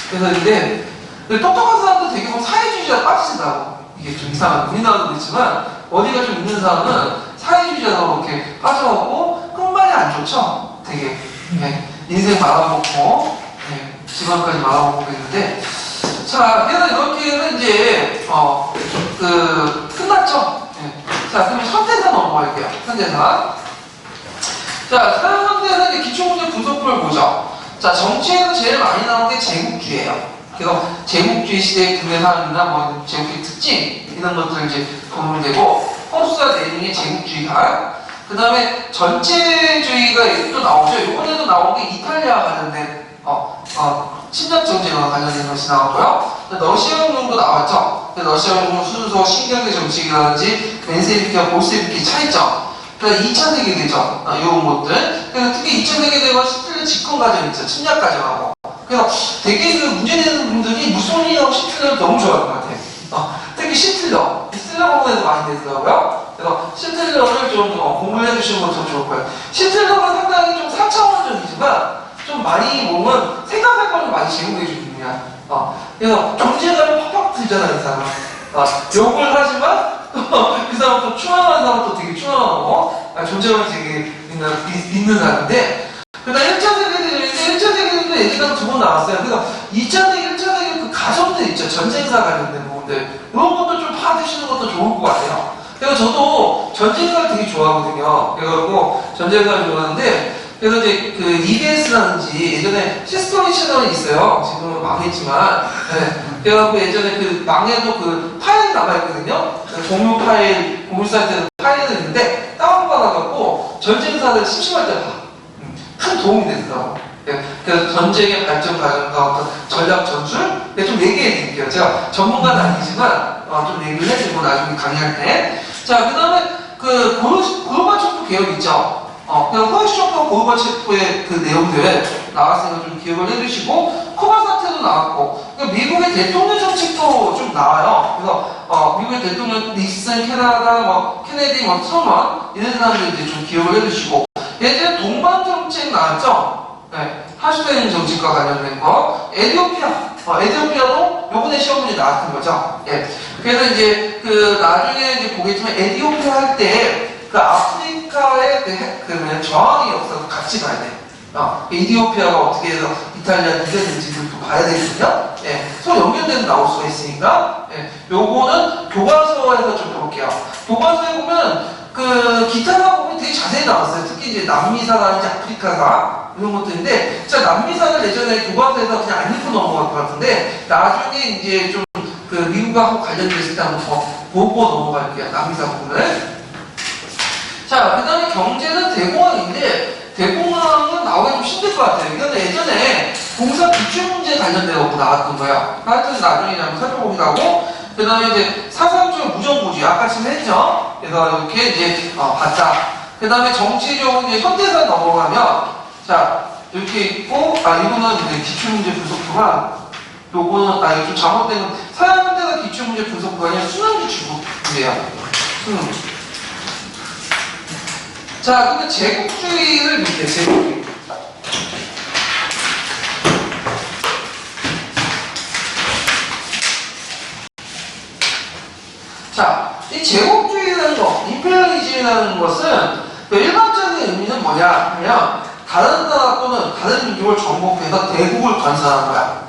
그래서 근데 똑똑한 사람도 되게 사회주의자 빠지신다고. 이게 좀 이상한 우리나라도 그렇지만 어디가 좀 있는 사람은 사회주의자로 이렇게 빠져가고 끝말이 안 좋죠. 되게 네. 인생 말아먹고 네. 집안까지 말아먹고 있는데 자 그래서 이렇게는 이제 끝났죠. 네. 자 그러면 현대사 넘어갈게요. 현대사. 자 현대사는 이제 기초문제 분석법을 보죠. 자 정치에서 제일 많이 나오는 게 제국주의예요. 그래서 제국주의 시대의 국내 사람이나 뭐 제국주의 특징 이런 것들 이제 보면 되고 허수사 내용의 제국주의가 그 다음에 전체주의가 또 나오죠. 이번에도 나온 게 이탈리아와 관련된 침략 정쟁과 관련된 것이 나왔고요. 러시아혁명도 나왔죠. 러시아혁명 순서 신경제 정책이라든지 멘세비키와 볼세비키 차이점. 그러니까 2차 세계대전 이런 것들. 그래서 특히 2차 세계대전 히틀러 집권 과정이 있죠. 침략 과정하고. 그래서 되게 그 문제 내는 분들이 무소리니하고 히틀러를 너무 좋아하는 것 같아요. 특히 히틀러 부분에서 많이 되더라고요. 그래서 히틀러를 좀 공부를 해주시는 것도 좋을 거예요. 히틀러는 상당히 좀 4차원적이지만 좀 많이 보면 생각할 거를 많이 제공해 주는 분이야. 그래서 존재감이 팍팍 들잖아요, 이 사람. 욕을 하지만 그 사람 또 추앙하는 사람도 되게 추앙하고 존재감이 되게 있는 사람인데 그다음 1차 세계대전인데 1차 세계대전도 얘기가 두 번 나왔어요. 그래서 2차 세계, 1차 세계 그 가정들 있죠. 전쟁사 관련된 부분들. 이런 것도 좀 파악해주시는 것도 좋을 것 같아요. 그래서 저도 전쟁사를 되게 좋아하거든요. 그래갖고 전쟁사를 좋아하는데 그래서 이제 그 EBS라든지 예전에 시스토리 채널이 있어요. 지금은 망했지만. 네. 그래갖고 예전에 그 망해도 그 파일이 남아있거든요. 공유 파일, 공유 사이트에서 파일이 있는데 다운받아갖고 전쟁사를 심심할 때 봐. 큰 도움이 되더라고요. 그래서 전쟁의 발전 과정과 어떤 전략 전술? 좀 얘기해 드릴게요. 제가 전문가는 아니지만 좀 얘기를 해드리고 나중에 강의할 때. 자, 그 다음에 고르바초프 개혁 있죠? 그래서 후르시초프와 고르바초프의 그 내용들 나왔으니까 좀 기억을 해주시고, 쿠바 사태도 나왔고, 그러니까 미국의 대통령 정책도 좀 나와요. 그래서 미국의 대통령 닉슨, 캐나다, 케네디, 트루먼 이런 사람들 이제 좀 기억을 해주시고, 예전에 동반 정책 나왔죠? 네, 하슈테인 정책과 관련된 거, 에디오피아도 요번에 시험 문제 나왔던 거죠. 예. 그래서 이제 나중에 이제 보겠지만 에디오피아 할 때 그 아프리카의 그 저항의 역사도 같이 봐야 돼. 에디오피아가 어떻게 해서 이탈리아 누렸는지도 또 봐야 되거든요. 예. 서로 연결돼서 나올 수가 있으니까. 예. 요거는 교과서에서 좀 볼게요. 교과서에 보면 기타가 보면 되게 자세히 나왔어요. 특히 이제 남미사라든지 아프리카사 이런 것들인데, 제가 남미사를 예전에 교과서에서 그냥 안 읽고 넘어갈 것 같은데, 나중에 이제 좀 미국하고 관련됐을 때 한번 더 보고 넘어갈게요. 남미사 부분을. 자, 그 다음에 경제는 대공황인데, 대공황은 나오기 좀 힘들 것 같아요. 이거는 예전에 공사 기출문제 관련돼서 나왔던 거예요. 하여튼 나중에 한번 살펴보기도 하고, 그 다음에 이제 사상적 무정부주의, 아까 지금 했죠? 그래서 이렇게 이제 봤다. 그 다음에 정치적으로 이제 현대사 넘어가면, 자, 이렇게 있고, 이거는 이제 기출문제 분석부가, 요거는, 이거 좀 잘못된 건, 서양현대사 기출문제 분석부가 아니라 수능기출문제예요. 수능. 자, 근데 제국주의를 밑에, 제국주의. 자, 이 제국주의라는 거, 임페리얼리즘이라는 것은 일반적인 의미는 뭐냐 하면 다른 나라 또는 다른 민족을 정복해서 대국을 건설하는 거야.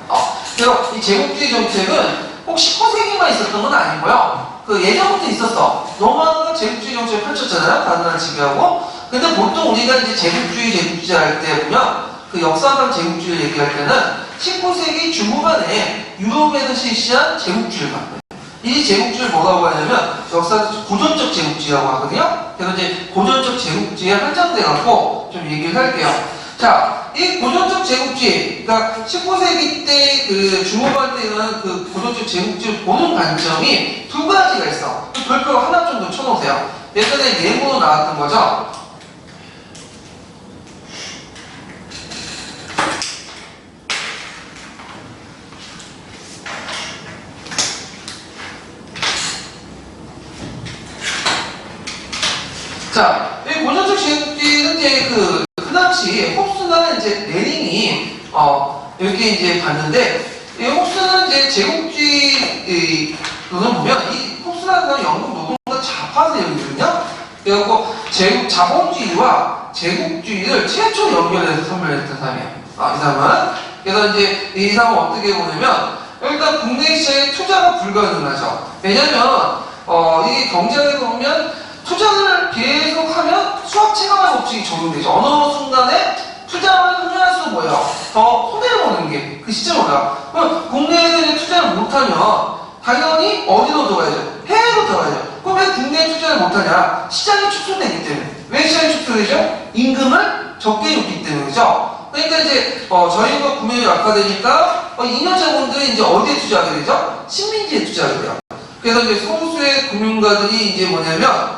그래서 이 제국주의 정책은 꼭 19세기만 있었던 건 아니고요. 예전부터 있었어. 로마가 제국주의 정책을 펼쳤잖아요. 다른 나라 지배하고. 근데 보통 우리가 이제 제국주의 할 때 보면 역사상 제국주의 얘기할 때는 19세기 중후반에 유럽에서 실시한 제국주의를 갖고요. 이 제국주의를 뭐라고 하냐면 역사에서 고전적 제국주의라고 하거든요. 그래서 이제 고전적 제국주의에 한정돼갖고 좀 얘기를 할게요. 자, 이 고전적 제국주의, 그러니까 19세기 때 중후반 때 일어난 고전적 제국주의를 보는 관점이 두 가지가 있어. 별표 하나 정도 쳐놓으세요. 예전에 네모로 나왔던 거죠. 자, 이 고전적 제국주의는 이제 당시 홉스나 이제 레닌이 이렇게 이제 봤는데, 이 홉스는 이제 제국주의 는 보면 이 홉스라는 사람은 영국 노동자 좌파 세력이거든요. 그래갖고 자본주의와 제국주의를 최초 연결해서 선별했던 사람이에요. 이 사람은. 그래서 이제 이 사람은 어떻게 보냐면 일단 국내 시장에 투자가 불가능하죠. 왜냐면 이게 경제학에서 보면 투자를 계속하면 수학 체감의 법칙이 적용되죠. 어느 순간에 투자를 하면서 뭐예요? 더 손해를 보는 게 그 시점이다. 그럼 국내에서 투자를 못하면 당연히 어디로 들어가야죠? 해외로 들어가야죠. 그럼 왜 국내에 투자를 못하냐? 시장이 축소되기 때문에. 왜 시장이 축소되죠? 임금을 적게 줬기 때문이죠. 그러니까 이제 저희가 구매율이 악화되니까 2년 자본들이 이제 어디에 투자하게 되죠? 식민지에 투자하게 돼요. 그래서 이제 소수의 금융가들이 이제 뭐냐면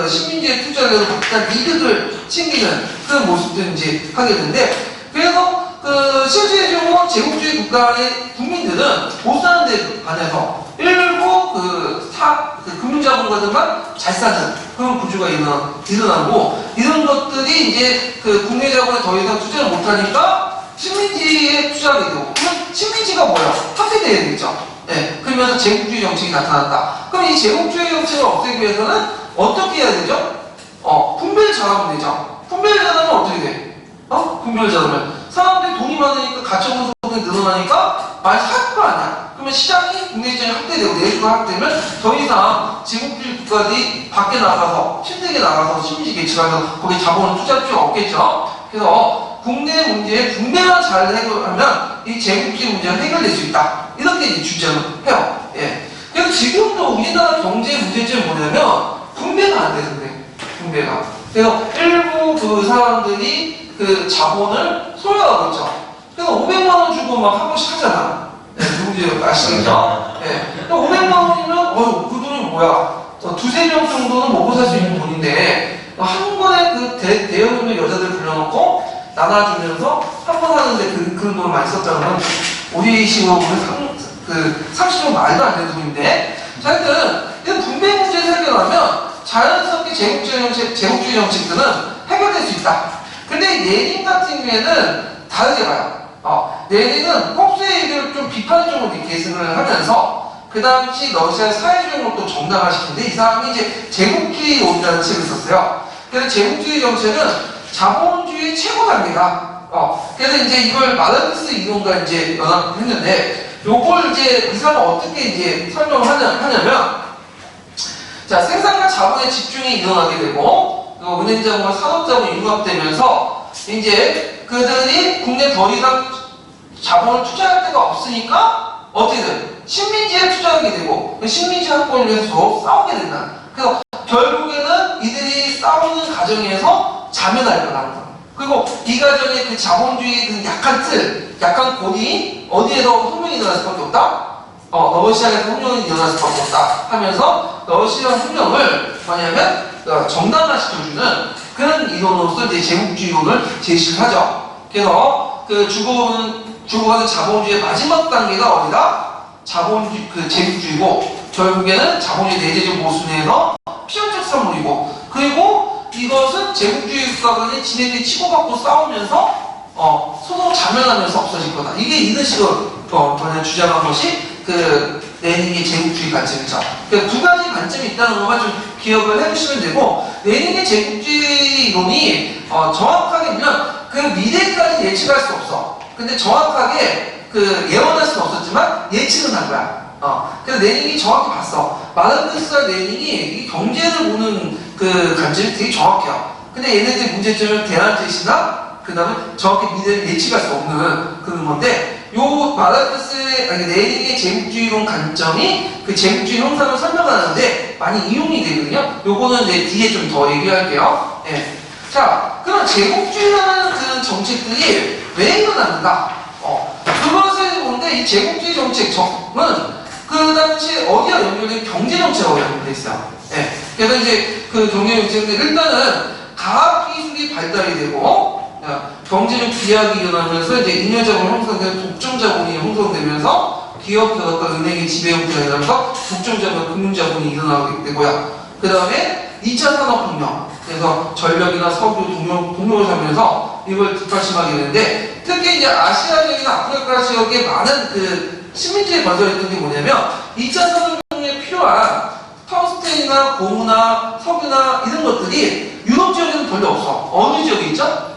식민지에 투자를 해서 각자 이득을 챙기는 그런 모습들 이제 하게 되는데, 그래서 실제적으로 제국주의 국가의 국민들은 못 사는 데 반해서 일부 금융자본가들만 잘 사는 그런 구조가 일어나고, 이런 것들이 이제 국내 자본에 더 이상 투자를 못하니까 식민지에 투자하게 되고, 그러면 식민지가 뭐예요? 폐쇄돼야 되겠죠. 네, 그러면서 제국주의 정책이 나타났다. 그럼 이 제국주의 정책을 없애기 위해서는 어떻게 해야 되죠? 분배를 잘하면 되죠. 분배를 잘하면 어떻게 돼? 분배를 잘하면 사람들이 돈이 많으니까 가처분 소득이 늘어나니까 많이 살 거 아니야. 그러면 시장이 국내 시장이 확대되고 내수가 확대되면 더 이상 제국주의 국가들이 밖에 나가서 힘들게 나가서 식민지 개척하면서 거기 자본을 투자할 필요가 없겠죠. 그래서 국내 문제에 분배만 잘 해결하면 이 제국주의 문제가 해결될 수 있다. 이렇게 이제 주장을 해요. 예. 그래서 지금도 우리나라 경제 문제점이 뭐냐면 분배가 안 되는데, 분배가. 그래서 일부 사람들이 자본을 소유하고 있죠. 그래서 500만원 주고 막 한 번씩 하잖아. 네, 누군지 아시겠죠? 네. 500만원이면, 그 돈이 뭐야? 두세 명 정도는 먹고 살 수 있는 돈인데 한 번에 그 대여금의 여자들 불러놓고 나눠주면서 한 번 하는데 그런 돈을 많이 썼다는 우리 식으로 보면 상식적으로 말도 안 되는 돈인데 자, 하여튼 이런 분배 문제를 해결하면 자연스럽게 제국주의 정책들은 해결될 수 있다. 근데 레닌 같은 경우에는 다르게 봐요. 레닌은 폭수의 일을 좀 비판적으로 계승을 하면서 그 당시 러시아 사회주의를 또 정당화시키는데 이 사람이 이제 제국주의론이라는 책을 썼어요. 그래서 제국주의 정책은 자본주의 최고 단계다. 그래서 이제 이걸 마르크스 이론과 이제 연합했는데 요걸 이제 이 사람은 어떻게 이제 설명을 하냐면 자, 생산과 자본의 집중이 일어나게 되고 은행자본과 산업자본이 융합되면서 이제 그들이 국내 더 이상 자본을 투자할 데가 없으니까 어떻게든 식민지에 투자하게 되고 식민지 확보를 위해서 서로 싸우게 된다. 그래서 결국에는 이들이 싸우는 과정에서 자멸할 거다. 그리고 이 과정에 그 자본주의의 그 약한 틀, 약한 고리 어디에서 혁명이 일어날 수밖에 없다? 러시아에서 혁명이 일어날 수밖에 없다 하면서 러시아 혁명을 뭐냐면 정당화시켜주는 그런 이론으로서 이제 제국주의론을 제시를 하죠. 그래서 그 죽어가는 자본주의의 마지막 단계가 어디다? 제국주의고 결국에는 자본주의 내재적 모순에서 필연적 산물이고 그리고 이것은 제국주의 국가간에 지네들이 치고받고 싸우면서 서로 자멸하면서 없어질 거다. 이게 이런 식으로 주장한 것이 그 레닌의 제국주의 관점이죠. 그러니까 두 가지 관점이 있다는 것만 좀 기억을 해주시면 되고 레닌의 제국주의론이 정확하게는 그 미래까지 예측할 수 없어. 근데 정확하게 그 예언할 수는 없었지만 예측은 한 거야. 그래서 레닌이 정확히 봤어. 마르크스와 레닌이 이 경제를 보는 그 관점이 되게 정확해요. 근데 얘네들 문제점은 대안제시나 그 다음에 정확히 미래를 예측할 수 없는 그런 건데 요 레닌의 제국주의론 관점이 그 제국주의 형상을 설명하는데 많이 이용이 되거든요. 요거는 내 뒤에 좀 더 얘기할게요. 예. 자, 그럼 제국주의라는 그 정책들이 왜 일어났는가? 그것을 보는데 이 제국주의 정책은 그 당시에 어디와 연결된 경제정책하고 연결돼 있어요. 예. 그래서 이제 그 경제정책은 일단은 과학기술이 발달이 되고 경제적 비약이 일어나면서 이제 잉여자본 형성되는 독점자본이 형성되면서 기업의 어떤 은행의 지배 형태가 일어나면서 독점자본, 금융자본이 일어나게 되고요. 그 다음에 2차 산업혁명, 그래서 전력이나 석유, 동력을 사면서 이걸 뒷받침하게 되는데 특히 이제 아시아 지역이나 아프리카 지역에 많은 그 식민지에 건설했던 게 뭐냐면 2차 산업혁명에 필요한 텅스텐이나 고무나 석유나 이런 것들이 유럽 지역에는 별로 없어. 어느 지역에 있죠?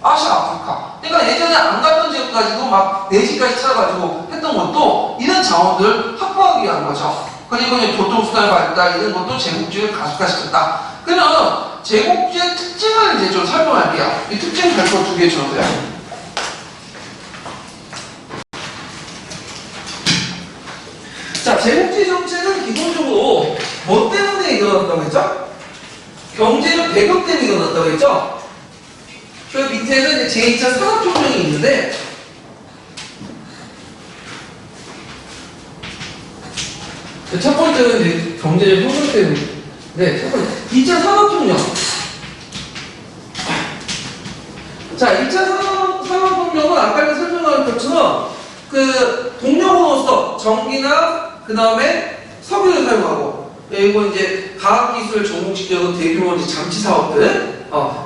아시아, 아프리카. 그러니까 예전에 안 갔던 지역까지도 막 내지까지 찾아가지고 했던 것도 이런 자원들을 확보하기 위한 거죠. 그리고 이제 교통수단의 발달 이런 것도 제국주의를 가속화시켰다. 그러면 제국주의의 특징을 이제 좀 설명할게요. 이 특징 발표 2개 줘도요. 자, 제국주의 정책은 기본적으로 뭐 때문에 일어났다고 했죠? 경제적 배경 때문에 일어났다고 했죠? 그 밑에는 이제 제2차 산업혁명이 있는데 첫 번째는 이제 경제적 혁명 때문에 첫 번째 2차 산업혁명. 자, 2차 산업혁명은 아까 설명한 것처럼 그 동력으로서 전기나 그 다음에 석유를 사용하고 그리고 이제 과학기술을 접목시켜서 대규모 이제 장치 사업들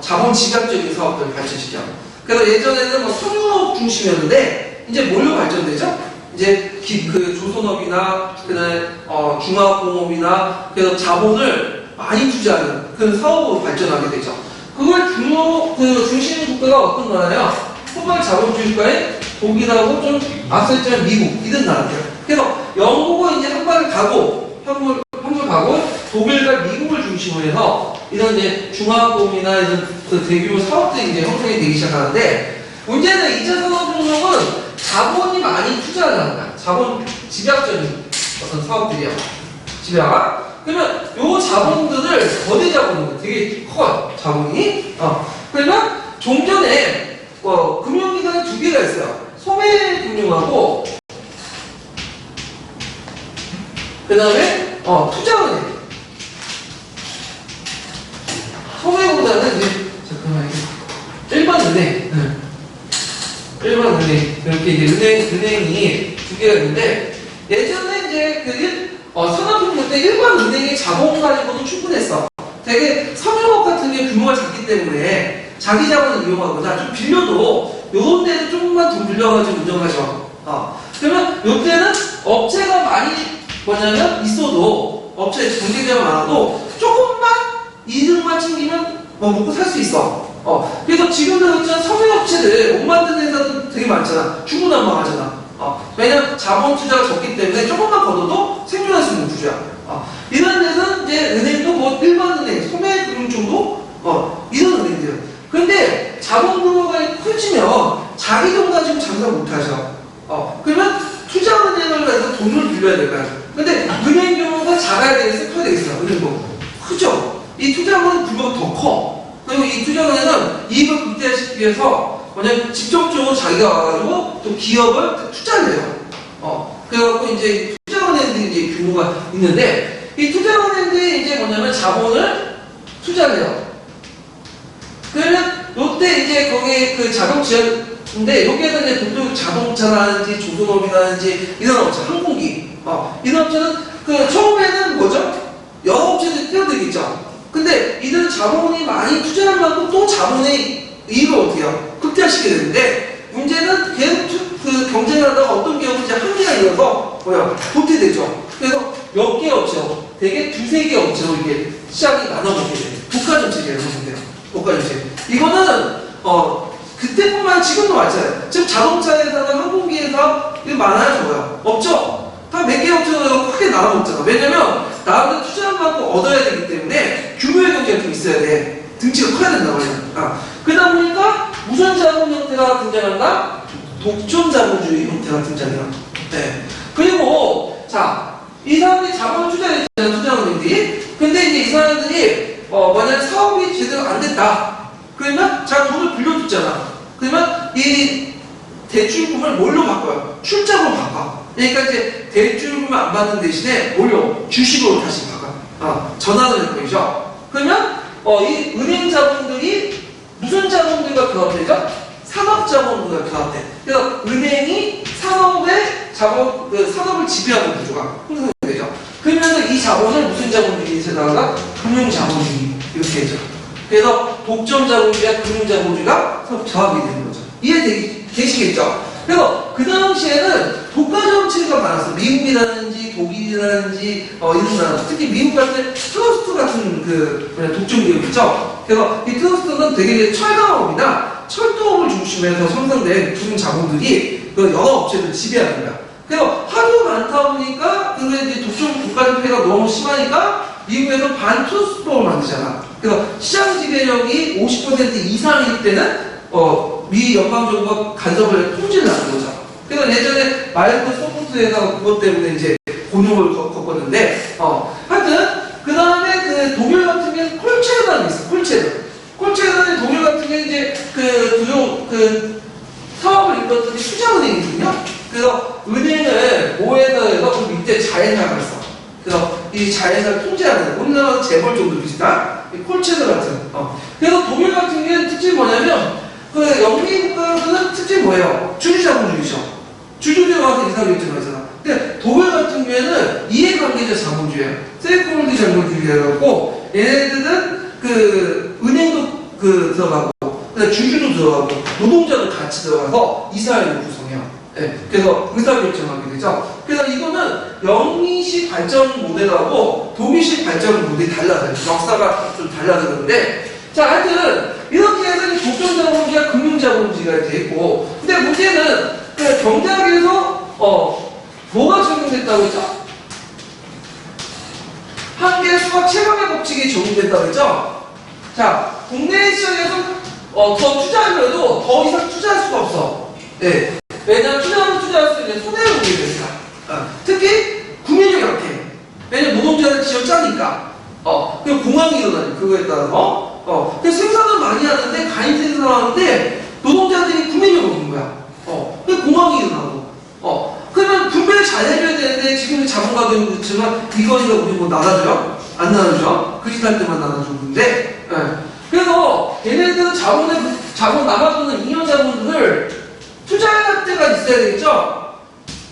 자본 집약적인 사업들을 발전시켜. 그래서 예전에는 뭐 석유업 중심이었는데 이제 뭘로 발전되죠? 이제 그 조선업이나 그다음에 중화공업이나 그래서 자본을 많이 투자하는 그런 사업으로 발전하게 되죠. 그걸 중심 국가가 어떤 나라냐? 후발 자본주의 국가의 독일하고 좀 앞서 있지만 미국 이런 나라들. 그래서 영국은 이제 한 발을 가고 한물 가고 독일과 미국을 중심으로 해서 이런 이제 중화공이나 이런 그 대규모 사업들이 이제 형성이 되기 시작하는데 문제는 2차 산업혁명은 자본이 많이 투자를 하는 거야. 자본 집약적인 어떤 사업들이야. 집약. 그러면 요 자본들을 거대 자본은 되게 커요. 자본이. 그러면 종전에 금융기관이 2개가 있어요. 소매금융하고 그 다음에 투자은행. 은행. 일반 은행. 이렇게 이제 은행이 두 개가 있는데, 예전에 이제 산업혁명 때 일반 은행의 자본 가지고도 충분했어. 되게 섬유업 같은 게 규모가 작기 때문에 자기 자본을 이용하거나 좀 빌려도 요런 데는 조금만 돈 빌려가지고 운영하죠. 그러면 요때는 업체가 많이 뭐냐면 있어도 업체 경쟁자가 많아도 조금만 이득만 챙기면 뭐 먹고 살 수 있어. 그래서 지금도 있잖아 섬유업체들 옷 만드는 회사도 되게 많잖아. 중구난방하잖아. 왜냐면 자본 투자가 적기 때문에 조금만 걷어도 생존할 수 있는 구조야. 이런 데는 이제 은행도 뭐 일반 은행, 소매금융 정도 이런 은행들. 그런데 자본 규모가 커지면 자기 돈 가지고 장사 못하죠. 그러면 투자은행을 해서 돈을 빌려야 될까요? 근데 은행 규모가 작아야 되겠어요? 커야 되겠어요? 은행도 크죠? 이 투자은행은 규모가 더 커. 그리고 이 투자은행은 이익을 극대화시키기 위해서 그냥 직접적으로 자기가 와가지고 또 기업을 투자를 해요. 그래갖고 이제 투자은행들이 이제 규모가 있는데 이 투자은행들이 이제 뭐냐면 자본을 투자를 해요. 그러면 요때 이제 거기 그 자동차인데 여기에서 이제 보통 자동차라든지 조선업이라든지 이런 업체, 항공기 이런 업체는 그 처음에는 뭐죠? 여러 업체들이 뛰어들겠죠. 근데 이들은 자본이 많이 투자한 만큼 또 자본의 이익을 어떻게 해요? 극대화시키게 되는데 문제는 계속 그 경쟁하다가 어떤 기업은 이제 한계가 있어서 도태되죠. 그래서 몇 개 업체로 되게 두세 개 업체로 이게 시장이 나눠먹게 돼요. 국가정책이에요, 국가정책. 이거는 그때뿐만 지금도 마찬가지예요. 지금 자동차 회사나 항공기 회사 이거 많아요, 적어요? 없죠? 다 몇 개 업체로 크게 나눠먹잖아. 왜냐면 나한테 투자한 만큼 얻어야 되기 때문에 규모의 경쟁이 좀 있어야 돼. 등치가 커야 된단 말이야. 그러다 보니까 우선 자본 형태가 등장한다? 독점 자본주의 형태가 등장해요. 네. 그리고 이 사람들이 자본을 투자했잖아요, 투자은행들이. 근데 이제 이 사람들이 만약 사업이 제대로 안 됐다. 그러면 자기 돈을 빌려줬잖아. 그러면 이 대출금을 뭘로 바꿔요? 출자금으로 바꿔. 그러니까 이제 대출금을 안 받는 대신에 뭘로? 주식으로 다시 바꿔. 전환을 할 거죠. 그러면 이 은행 자본들이 무슨 자본들과 결합되죠? 산업 자본들과 결합돼. 그래서 은행이 산업의 산업을 지배하는 구조가 형성되죠. 그러면서 이 자본을 무슨 자본주의 세다가 금융 자본주의 이렇게 되죠. 그래서 독점 자본주의와 금융 자본주의가 서로 결합이 되는 거죠. 이해되시겠죠? 그래서 그 당시에는 독가 정치가 많았어. 미국이라든지 독일이라든지 이런 나라, 특히 미국 같은 트러스트 같은 독점 기업 있죠. 그래서 이 트러스트는 되게 철강업이나 철도업을 중심해서 형성된 금융 자본들이 여러 업체를 지배하는 거야. 그래서 하도 많다 보니까 이제 독점 국가지배가 너무 심하니까 미국에서 반트러스트법을 만드잖아. 그래서 시장 지배력이 50% 이상일 때는 미 연방정부가 간섭을 통제를 하는 거죠. 그래서 예전에 마이크로소프트에서 그것 때문에 이제 곤욕을 겪었는데, 하여튼, 그 다음에 독일 같은 경우는 콜체르단이 있어, 콜체르단이 독일 같은 경우는 이제 사업을 이끌었던 게 투자은행이거든요. 그래서 은행을 모해서 그 밑에 자회사가 있어. 그래서 이 자회사를 통제하는, 우리나라 재벌 정도 비슷한 콜체르 같은. 그래서 독일 같은 경우는 특징이 뭐냐면, 영미 국가는 특징이 뭐예요? 주주자본주의죠. 주주들이 와서 이사결정하잖아. 근데 독일 같은 경우에는 이해관계자 자본주의예요. 세이크홀드 자본주의라고 얘네들은 은행도 들어가고 주주도 들어가고 노동자도 같이 들어가서 이사회를 구성해요. 네. 그래서 의사결정하게 되죠. 그래서 이거는 영미식 발전 모델하고 독일식 발전 모델이 달라져요. 역사가 좀 달라지는데 하여튼 이렇게 해서 독점자본주의가 금융자본주의가 돼 있고, 근데 문제는 경제학에서 뭐가 적용됐다고 했죠? 한계 수학 최강의 법칙이 적용됐다고 했죠? 국내 시장에서 더 투자하려도 더 이상 투자할 수가 없어. 네. 왜냐면 투자할 수 있는 손해를 보게 되니까. 특히 구매력이 약해. 왜냐면 노동자를 지어 짜니까. 그리고 공황이 일어나요. 그거에 따라서. 그래서 생산을 많이 하는데, 가입 생산을 하는데, 노동자들이 구매력이 없는 거야. 그래서 공황이 일어나고. 그러면 분배를 잘 해줘야 되는데, 지금 자본가도 그렇지만, 이거 우리 뭐 나눠줘요? 안 나눠줘? 그짓할 때만 나눠주는데, 그래서 얘네들은 자본의 자본 남아도는 잉여 자본들을 투자할 때가 있어야 되겠죠?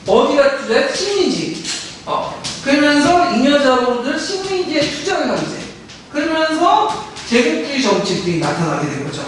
어디가 투자해? 식민지. 그러면서 잉여 자본들 식민지에 투자를 하게 돼. 그러면서 제국주의 정책들이 나타나게 된 거죠.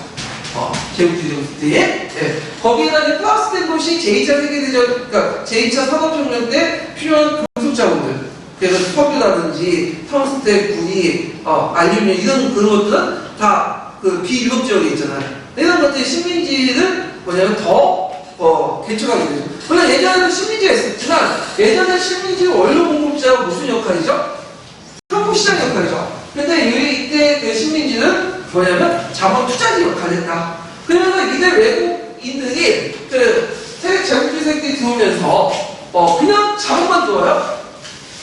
제국주의 정책들이. 네. 거기에다 이제 플러스된 것이 제2차 세계대전, 그러니까 제2차 산업혁명 때 필요한 금속 자본들. 그래서 석유라든지 텅스텐, 구리, 알루미늄 이런 그런 것들은 다 그 비유럽 지역에 있잖아요. 이런 것들이 식민지를 뭐냐면 더 개척하게 되죠. 물론 예전에는 식민지가 있었지만 예전에 식민지 원료 공급자가 무슨 역할이죠? 상품시장 역할이죠. 근데 이때 그 식민지는 뭐냐면 자본 투자지 역할을 했다. 그러면서 이제 외국인들이 그 제국주의 세계에 들어오면서 그냥 자본만 들어와요?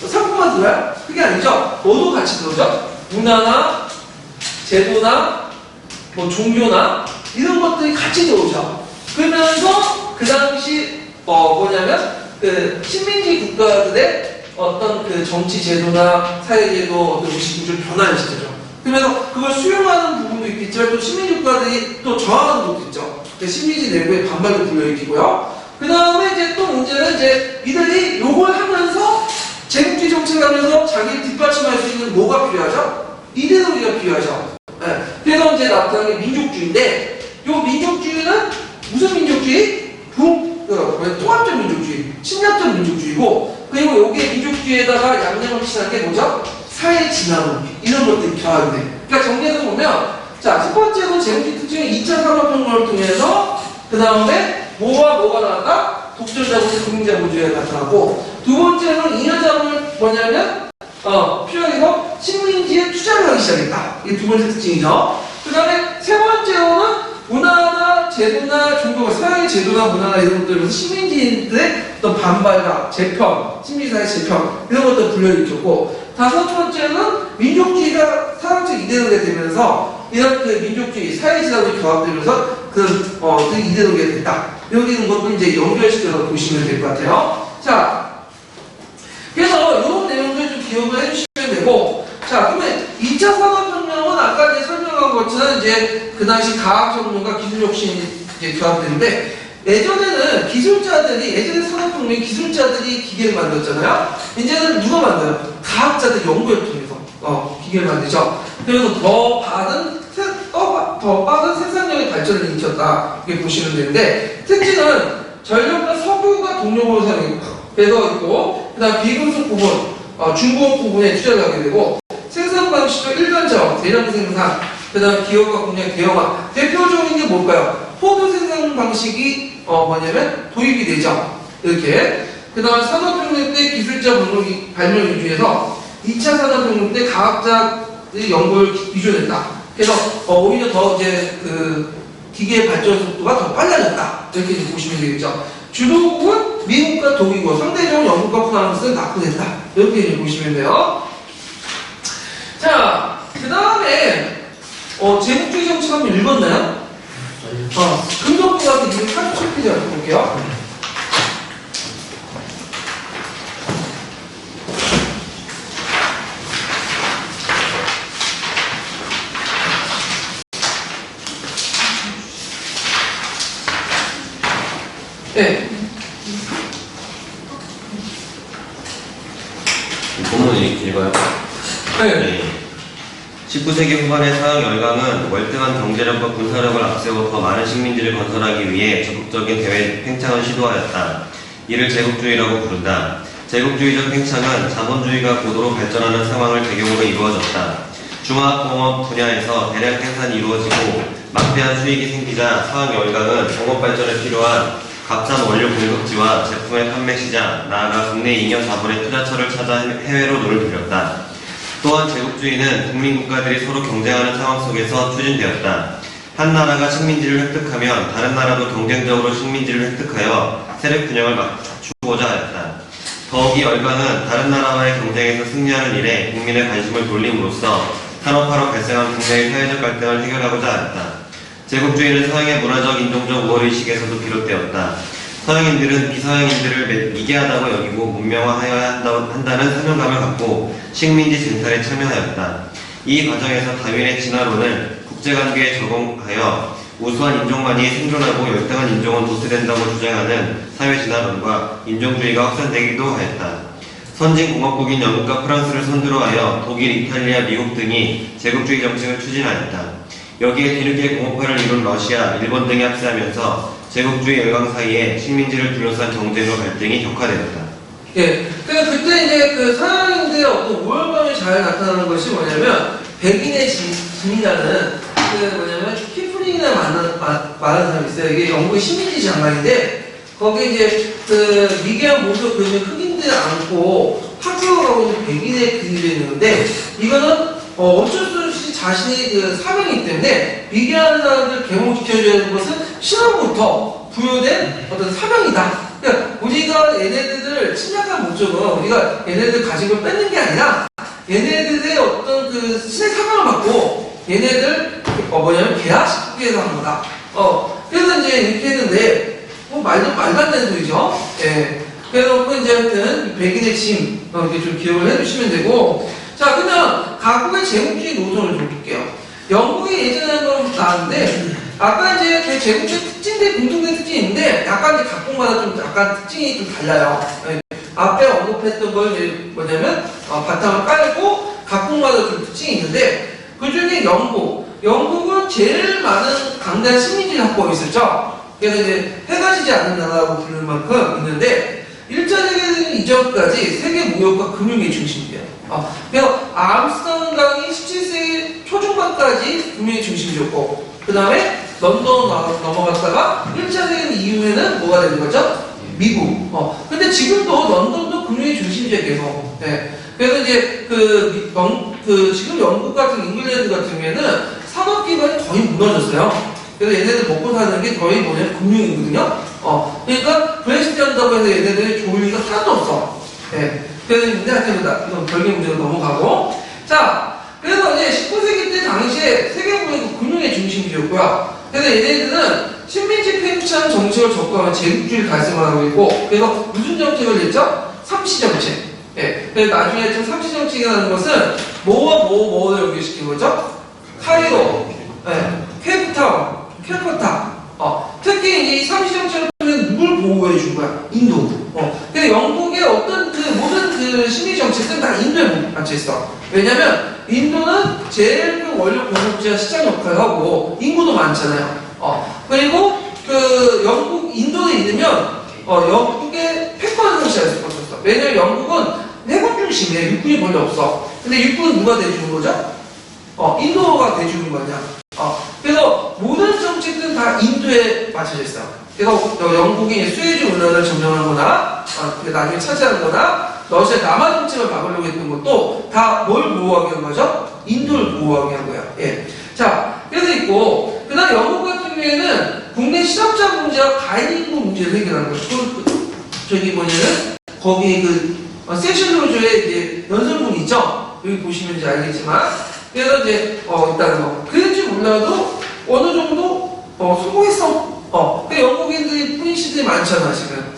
상품만 들어와요? 그게 아니죠. 뭐도 같이 들어오죠. 문화나 제도나 뭐 종교나 이런 것들이 같이 들어오죠. 그러면서 그 당시 뭐냐면 그 식민지 국가들의 어떤 그 정치 제도나 사회 제도 어떤 의식 구조를 변화를 시키죠. 그러면서 그걸 수용하는 부분도 있겠지만 또 식민지 국가들이 또 저항하는 것도 있죠. 식민지 내부의 반발도 불러일으키고요. 그 다음에 이제 또 문제는 이제 이들이 요걸 하면서 제국주의 정책을 하면서 자기를 뒷받침할 수 있는 뭐가 필요하죠? 이데올로기가 필요하죠. 네. 그래서 이제 나타난 게 민족주의인데, 요 민족주의는 무슨 민족주의? 통합적 민족주의, 침략적 민족주의고, 그리고 요게 민족주의에다가 양념을 칠한 게 뭐죠? 사회 진화론 이런 것들이 결합이 돼. 그러니까 정리해서 보면, 자, 첫 번째로 제국주의 특징이 2차 산업혁명을 통해서 그 다음에 뭐가 나왔다? 독점자본주의, 국민자본주의가 나타나고, 두 번째로는 잉여자본을 뭐냐면 필요해서 식민지에 투자를 하기 시작했다. 이게 두 번째 특징이죠. 그 다음에 세 번째로는 문화나 제도나 종교가 사회 제도나 문화나 이런 것들에서 식민지인들의 어떤 반발과 재평, 식민지사의 재평 이런 것들 불러일으켰고, 다섯 번째는 민족주의가 사람적 이데올로기가 되면서 이런 그 민족주의, 사회지도가 결합되면서 그 이데올로기가 됐다. 여기는 것도 이제 연결시켜서 보시면 될 것 같아요. 자, 그래서 이런 내용들 좀 기억을 해주시면 되고, 자, 그러면 2차 산업혁명은 아까 이제 설명한 것처럼 이제 그 당시 과학혁명과 기술혁신이 이제 결합되는데, 예전에 산업혁명 기술자들이 기계를 만들었잖아요. 이제는 누가 만들어요? 과학자들 연구를 통해서 기계를 만들죠. 그래서 더 빠른 생산력의 발전을 일으켰다. 이렇게 보시면 되는데, 특징은 전력과 석유가 동력으로 사용되어 있고, 그 다음 비금속 부분, 중공업 부분에 투자를 하게 되고, 생산 방식도 일반적, 대량 생산, 그 다음 기업과 공장 대형화. 대표적인 게 뭘까요? 포도 생산 방식이 뭐냐면 도입이 되죠. 이렇게. 그 다음 산업혁명 때 기술자 발명 위주에서 2차 산업혁명 때 과학자들이 연구를 위주했다. 그래서 오히려 더 이제 그 기계 발전 속도가 더 빨라졌다. 이렇게 보시면 되겠죠. 주도국은 미국과 독일고 상대적으로 영국과 프랑스는 낙후됐다. 이렇게 보시면 돼요. 자, 그 다음에 제국주의 정책 한번 읽었나요? 금속부가서 지금 47페이지 볼게요. 네.
본문이 길어요.
네.
19세기 후반의 서양 열강은 월등한 경제력과 군사력을 앞세워 더 많은 식민지를 건설하기 위해 적극적인 대외 팽창을 시도하였다. 이를 제국주의라고 부른다. 제국주의적 팽창은 자본주의가 고도로 발전하는 상황을 배경으로 이루어졌다. 중화학공업 분야에서 대량 생산이 이루어지고 막대한 수익이 생기자 서양 열강은 공업 발전에 필요한 값싼 원료 공급지와 제품의 판매 시장, 나아가 국내 잉여 자본의 투자처를 찾아 해외로 눈을 돌렸다. 또한 제국주의는 국민국가들이 서로 경쟁하는 상황 속에서 추진되었다. 한 나라가 식민지를 획득하면 다른 나라도 경쟁적으로 식민지를 획득하여 세력 균형을 맞추고자 하였다. 더욱이 열강은 다른 나라와의 경쟁에서 승리하는 일에 국민의 관심을 돌림으로써 산업화로 발생한 국내의 사회적 갈등을 해결하고자 하였다. 제국주의는 서양의 문화적, 인종적 우월의식에서도 비롯되었다. 서양인들은 비서양인들을 미개하다고 여기고 문명화하여야 한다는 사명감을 갖고 식민지 쟁탈에 참여하였다. 이 과정에서 다윈의 진화론을 국제관계에 적용하여 우수한 인종만이 생존하고 열등한 인종은 도태된다고 주장하는 사회진화론과 인종주의가 확산되기도 하였다. 선진공업국인 영국과 프랑스를 선두로 하여 독일, 이탈리아, 미국 등이 제국주의 정책을 추진하였다. 여기에 뒤늦게 공업화를 이룬 러시아, 일본 등이 합세하면서 제국주의 열강 사이에 식민지를 둘러싼 경쟁과 갈등이 격화되었다.
예, 그러니까 그때 이제 그 서양인들의 어떤 우월감이 잘 나타나는 것이 뭐냐면 백인의 진이라는 그 뭐냐면 키프링이나 말하는 사람이 있어요. 이게 영국의 식민지 장관인데 거기에 이제 그 미개한 모습을 보이는 흑인들 안고 학교에 가고 있는 백인의 그림이 있는데 이거는 어쩔 수 없이 자신의 그 사명이기 때문에 미개한 사람들 계몽시켜줘야 되는 것은 신앙부터 부여된 어떤 사명이다. 그러니까 우리가 얘네들을 침략한 목적은 우리가 얘네들 가진 걸 뺏는 게 아니라 얘네들의 어떤 그 신의 사명을 받고 얘네들 뭐냐면 개화시키기 위해서 한 거다. 그래서 이제 이렇게 했는데 말도 안 되는 소리죠. 예. 그래서 이제 하여튼 백인의 짐 이렇게 좀 기억을 해주시면 되고 자 그러면 각국의 제국주의 노선을 좀 볼게요. 영국이 예전에 한번 나왔는데 아까 이제 그 제국주의 특징들 공통된 특징이 있는데 약간 이제 각국마다 좀 약간 특징이 좀 달라요. 예. 앞에 언급했던 걸 이제 뭐냐면 바탕을 깔고 각국마다 좀 특징이 있는데 그 중에 영국은 제일 많은 강단 식민지를 확보하고 있었죠. 그래서 이제 해가 지지 않는 나라라고 부를 만큼 있는데 1차 세계대전 이전까지 세계 무역과 금융의 중심이에요. 그래서 암스테르담강이 17세기 초중반까지 금융의 중심이었고 그 다음에 런던 넘어갔다가 1차 세계대전 이후에는 뭐가 되는 거죠? 미국. 근데 지금도 런던도 금융의 중심지에 계속. 네. 그래서 이제 지금 영국 같은 잉글랜드 같은 경우에는 산업기반이 거의 무너졌어요. 그래서 얘네들 먹고 사는 게 거의 뭐냐면 금융이거든요. 그러니까 브렉시트 한다고 해서 얘네들의 좋은 일이 하나도 없어. 네. 그래서 근데 하여튼 이건 별개 문제로 넘어가고. 자, 그래서 이제 19세기 때 당시에 세계 무역은 금융의 중심지였고요. 그래서 얘네들은 식민지 팽창 정책을 접근하면 제국주의를 달성하고 있고, 그래서 무슨 정책을 냈죠? 삼시정책. 예. 그래서 나중에 좀 삼시정책이라는 것은 뭐를 연결시킨 거죠? 카이로, 예. 케이프타운, 캘커타. 특히 이제 이 삼시정책을 통해 누굴 보호해 준 거야? 인도. 근데 영국의 어떤 그 모든 그 식민지 정책은 다 인도에 맞춰 있어. 왜냐면 인도는 제일 큰 원료 공급지와 시장 역할을 하고 인구도 많잖아요. 그리고 그 인도에 있으면 영국의 패권을 상실할 수가 없었어. 왜냐면 영국은 해군 중심이에요. 육군이 별로 없어. 근데 육군은 누가 대주는 거죠? 인도가 대주는 거냐. 그래서 모든 정책들은 다 인도에 맞춰져 있어요. 그래서 영국이 수에즈 운하를 점령하거나 나중에 차지하거나 러시아 남한 정책을 막으려고 했던 것도 다 뭘 보호하게 한 거죠? 인도를 보호하게 한 거예요. 예. 자, 그래서 있고 그다음 영국 같은 경우에는 국내 실업자 문제와 가인 인구 문제를 해결하는 거죠. 저기 뭐냐면 거기 세션로즈의 이제 연설문 있죠? 여기 보시면 이제 알겠지만 그래서 이제 일단은 그런지 몰라도 어느 정도 성공했어. 영국인들이 프린시들이 많잖아 지금.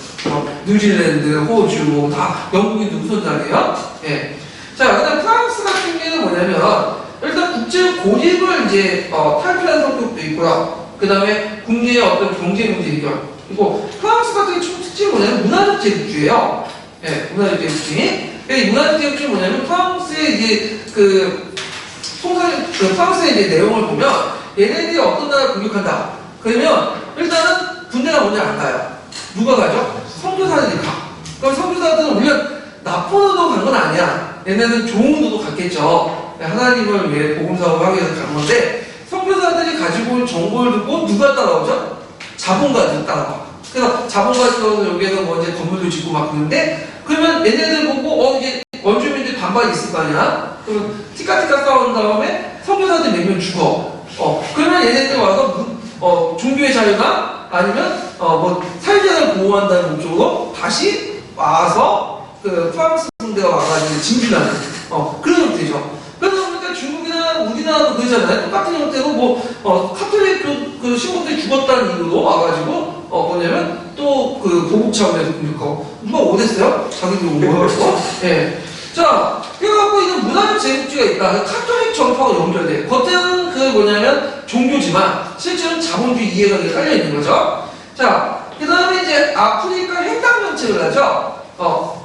뉴질랜드, 호주 다 영국인들 우선자리에요. 예. 자, 그다음 프랑스 같은 경우는 뭐냐면 일단 국제 고립을 이제 탈피하는 성격도 있고요. 그 다음에 국내의 어떤 경제 문제 해결. 그리고 프랑스 같은 경우 특징이 뭐냐면 문화적 제국주의예요. 예, 문화적 제국주의. 이 문화적 제국주의 뭐냐면 프랑스의 이제 프랑스의 이제 내용을 보면 얘네들이 어떤 나라를 공격한다. 그러면 일단은 군대가 먼저 안 가요. 누가 가죠? 선교사들이 가. 그럼 선교사들은 우리가 나쁜 의도 간 건 아니야. 얘네는 좋은 의도도 갔겠죠. 하나님을 위해 복음사업을 하기 위해서 간 건데 선교사들이 가지고 온 정보를 듣고 누가 따라오죠? 자본가들이 따라와. 그래서 자본가들은 여기에서 뭐 이제 건물도 짓고 막 그러는데 그러면 얘네들 보고 이제 원주민들 반발이 있을 거 아니야? 그럼 티까티까 싸운 다음에 선교사들 몇 명 죽어. 그러면 얘네들 와서 종교의 자유나 아니면 사회자를 보호한다는 목적으로 다시 와서 프랑스 군대가 와가지고 진주하는 그런 형태죠. 그러다 보니까 중국이나 우리나라도 그러잖아요. 똑같은 형태로 카톨릭 그 신부들이 죽었다는 이유로 와가지고 뭐냐면 또 보복 차원에서 공격하고 누가 오댔어요? 자기들 오고. 예. 자, 그래갖고 이건 유다적 제국주의가 있다. 카톨릭 정파가 연결돼. 겉에는 그 뭐냐면 종교지만 실제로는 자본주의 이해관계가 깔려 있는 거죠. 자, 그 다음에 이제 아프리카 횡단 정책을 하죠.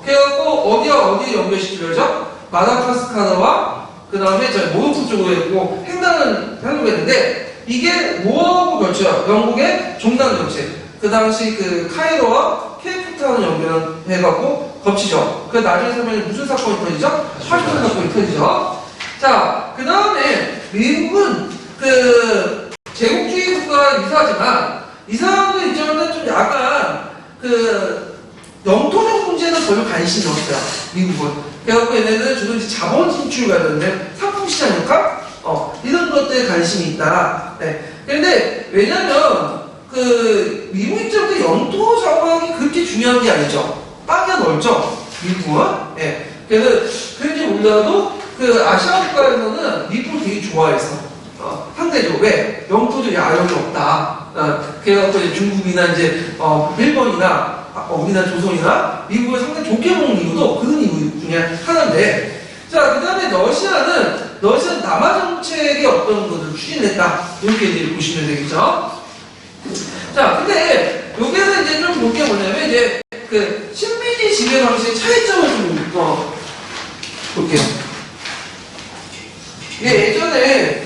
그래갖고 어디에 연결시키려죠? 마다가스카르와 그 다음에 모로코 쪽으로 했고 횡단을 하려고 했는데 이게 뭐하고 걸쳐요? 영국의 종단 정책. 그 당시 그 카이로와 케이프타운을 연결해갖고 겹치죠. 그 나중에 설명에 무슨 사건이 터지죠? 활동 사건이 터지죠. 자, 그 다음에 미국은 그 제국주의 국가가 유사하지만 이 사람들 입장에서는 좀 약간 그 영토적 문제는 별로 관심이 없어요. 미국은. 그래갖고 얘네는 주로 이제 자본 진출 관련된 상품 시장 역할? 이런 것들에 관심이 있다. 네. 그런데 왜냐면 그 미국 입장에서 영토 정황이 그렇게 중요한 게 아니죠. 빵이 넓죠. 미국은. 예. 그래서 그런지 몰라도 그 아시아 국가에서는 미국을 되게 좋아했어. 상대적으로 왜? 영토적 야영이 없다. 그래갖고 이제 중국이나 이제 일본이나 우리나라 조선이나 미국을 상당히 좋게 보는 이유도 그런 이유 중에 하나인데. 자, 그 다음에 러시아는 남아 정책의 어떤 것을 추진했다. 이렇게 이제 보시면 되겠죠. 자, 근데 여기서 이제 좀 볼 게 뭐냐면 이제 그 식민지 지배 방식의 차이점을 좀 볼게요. 이게 예전에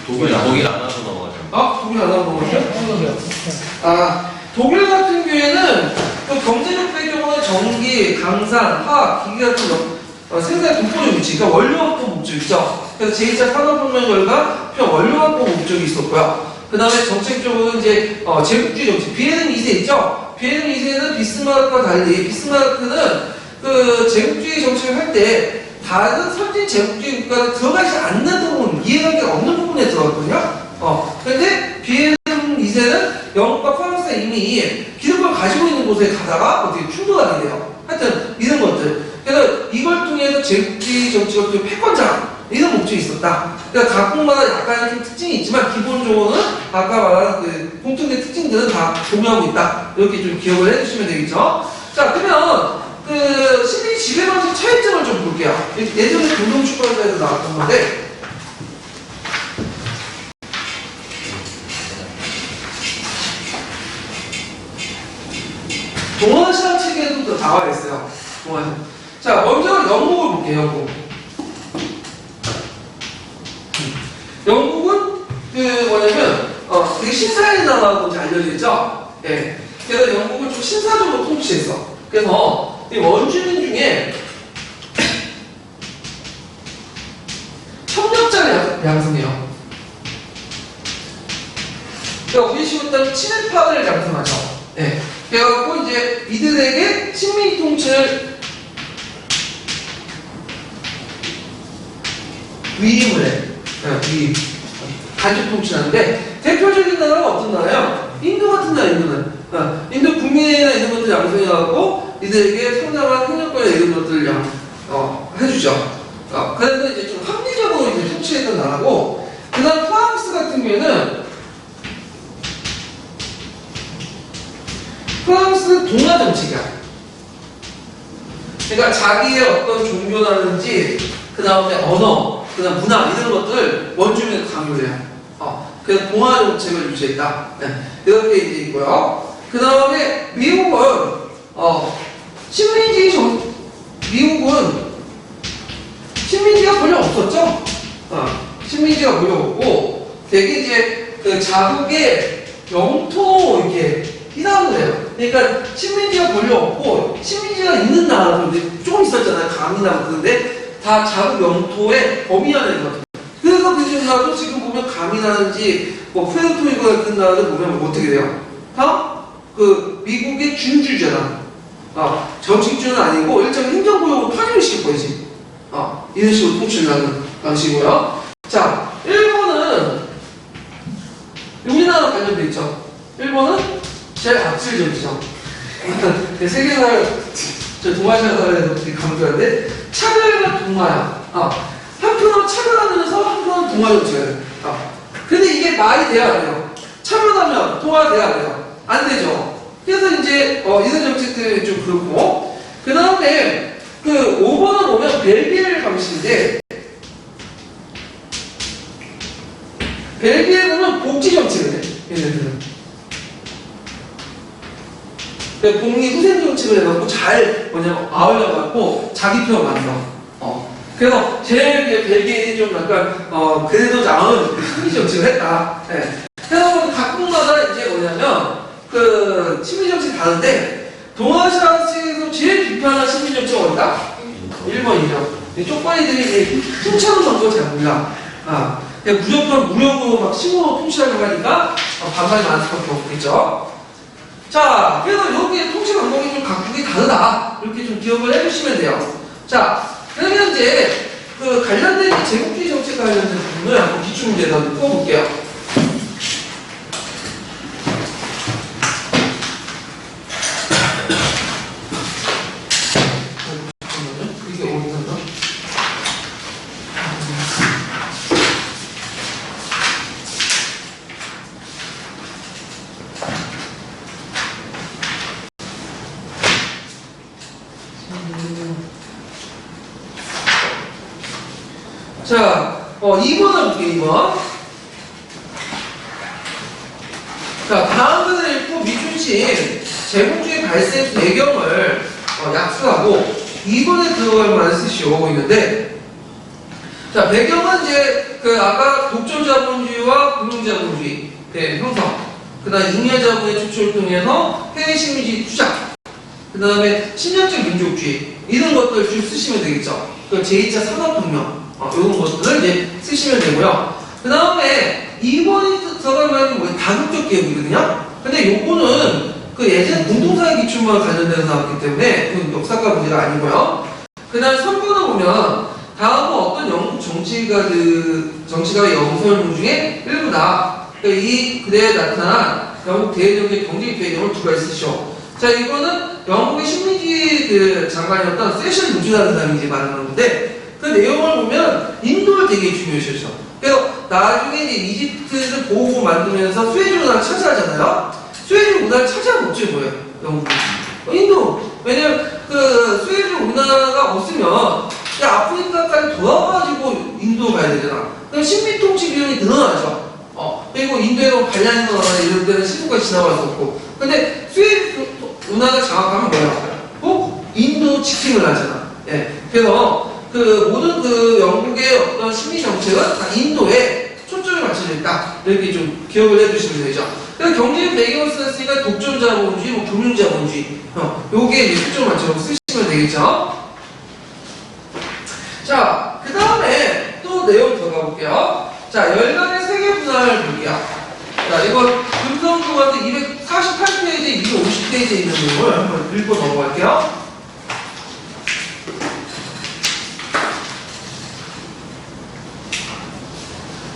독일 안 하고 넘어가죠.
독일 안 하고 넘어가죠?
한국이 없었어요.
독일 같은 경우에는 또 경제적 배경은 전기, 강산, 화학, 기계 같은 생산의 독보적 위치, 그러니까 원료 확보 목적이죠. 그래서 제2차 산업혁명 결과 원료 확보 목적이 있었고요. 그 다음에 정책적으로 이제 제국주의 정책, 비에른 2세 있죠? 비에른 2세는 비스마르크와 달리 비스마르크는 그 제국주의 정책을 할 때 다른 선진 제국주의 국가에 들어가지 않는 부분, 이해관계가 없는 부분에 들어갔거든요. 그런데 비에른 2세는 영국과 프랑스가 이미 기득권을 가지고 있는 곳에 가다가 어떻게 충돌하게 돼요. 하여튼 이런 것들. 그래서 이걸 통해서 제국주의 정치가 그 패권장 이런 목적이 있었다. 그러니까 각국마다 약간의 좀 특징이 있지만 기본적으로는 아까 말한 그 공통된 특징들은 다 공유하고 있다. 이렇게 좀 기억을 해주시면 되겠죠. 자, 그러면 그 식민지 지배 방식 차이점을 좀 볼게요. 예전에 공동출판사에서 나왔던 건데. 동아시아 책에도 나와 있어요. 동아시아. 자, 먼저 영국을 볼게요. 영국. 영국은 그 뭐냐면 되게 신사의 나라라고 이제 알려져 있죠. 예. 그래서 영국을 좀 신사적으로 통치했어. 그래서 이 원주민 중에 협력자를 양성해요. 그러니까 우리식으로 따면 친일파를 양성하죠. 예. 그래갖고 이제 이들에게 식민지 통치를 위임을 해. 위임. 간접 통치하는데 대표적인 나라가 어떤 나라예요? 인도 같은 나라, 인도는. 인도 국민이나 이런 것들 양성해갖고 이들에게 상당한 행정권이나 이런 것들을 해주죠. 그래서 이제 좀 합리적으로 이제 통치했던 나라고, 그 다음 프랑스 같은 경우에는 프랑스 동화 정책이야. 그러니까 자기의 어떤 종교라든지 그 다음에 언어, 그 다음 문화 이런 것들 원주민에 강요를 해요. 그래서 동화 정책을 유지했다. 네. 이렇게 이제 있고요. 그 다음에 미국은 미국은 식민지가 별로 없었죠. 식민지가 별로 없고 되게 이제 그 자국의 영토 이렇게 희망을 해요. 그러니까 식민지가 별로 없고 식민지가 있는 나라도 조금 있었잖아요. 감이나 그런데 다 자국 영토의 범위 안에 있거든요. 그래서 그 나라도 지금 보면 감이라든지 뭐 푸에르토리코 같은 나라들 보면 어떻게 돼요? 다 그 미국의 준주잖아. 정식주는 아니고 일정 행정구역으로 편입을 시켜버리지. 이런 식으로 통치를 하는 방식이고요. 자, 일본은 우리나라 관련돼 있죠. 일본은 제일 악질적이죠. 세계사를 동아시아 사회에서 되게 강조하는데 차별과 동아야. 한편으로 차별하면서 한편으로 동아를 줘요. 근데 이게 말이 돼야 안 돼요. 차별하면 동아가 돼야 안 돼요. 안 되죠. 그래서 이제 이런 정책들이 좀 그렇고, 그 다음에 그 5번을 보면 벨기에 방식인데 벨기에 보면 복지 정책을 해. 얘네들은. 복리 후생 정책을 해갖고 잘 뭐냐면 아울러갖고 자기 표 만들어. 그래서 제일 벨기에는 좀 약간 그래도 나은 심리 정책을 했다. 예. 그래서 각국마다 이제 뭐냐면 그 심리 정책이 다른데 동아시아 측에서 제일 비판한 심리 정책은 어디다? 1번이죠. 쪽발이들이 이제 통치하는 방법을 잘 몰라. 그냥 무조건 무력으로 막 신호로 통치하려고 하니까 반발이 많을 수밖에 없겠죠. 자, 그래서 이렇게 통치 방법이 좀 각국이 다르다. 이렇게 좀 기억을 해주시면 돼요. 자, 그러면 이제 그 관련된 제국주의 정책 관련된 부분을 한번 기출문제에다 풀어볼게요. 이게 어디서나? 자, 2번을 볼게요, 2번. 자, 다음 것을 읽고 미준신 제국주의 발생 배경을 약수하고 2번에 들어갈 만한 쓰시오 있는데, 자, 배경은 이제 아까 독점자본주의와 금융자본주의 형성, 그 다음 잉여자본의 추출을 통해서 해외 식민지 투자, 그 다음에 신념적 민족주의 이런 것들 좀 쓰시면 되겠죠. 그 제2차 산업혁명 이런 것들을 이제 쓰시면 되고요. 그 다음에 2번이 들어가면 뭐 다국적 개혁이거든요. 근데 요거는 그 예전 공동사회 기출과 관련돼서 나왔기 때문에 그 역사과 문제가 아니고요. 그 다음 3번을 보면 다음은 어떤 영국 정치가의 영설문 중에 일부다. 그러니까 이 그대에 나타난 영국 대외정책 경제 배경을 두 가지 쓰시오. 자, 이거는 영국의 식민지 그 장관이었던 세션 루즈라는 사람이 이제 말하는 건데, 그 내용을 보면 인도를 되게 중요시했죠. 그래서 나중에 이제 이집트를 보고 만들면서 수에즈 운하를 차지하잖아요. 수에즈 운하를 차지한 목적이 뭐예요? 영국이. 인도. 왜냐면 그 수에즈 운하가 없으면 아프리카까지 돌아와가지고 인도 가야 되잖아. 그럼 식민 통치 비용이 늘어나죠. 그리고 인도에도 발란이나 이런 데는 신부까지 지나갈 수 없고. 근데 수에즈 운하가 장악하면 뭐야? 꼭 인도 지킴을 하잖아. 예. 그래서 그 모든 그 영국의 어떤 심리 정책은 다 인도에 초점이 맞춰져 있다. 이렇게 좀 기억을 해주시면 되죠. 그래서 경제 배경을 썼으니까 독점자본주의, 뭐 금융자본주의, 요게 이제 초점을 맞춰서 쓰시면 되겠죠. 자, 그 다음에 또 내용 들어가 볼게요. 자, 열강의 세계 분할을 볼게요. 자, 이거 금성교과서 248페이지, 250페이지에 있는 내용을 한번 읽고 넘어갈게요.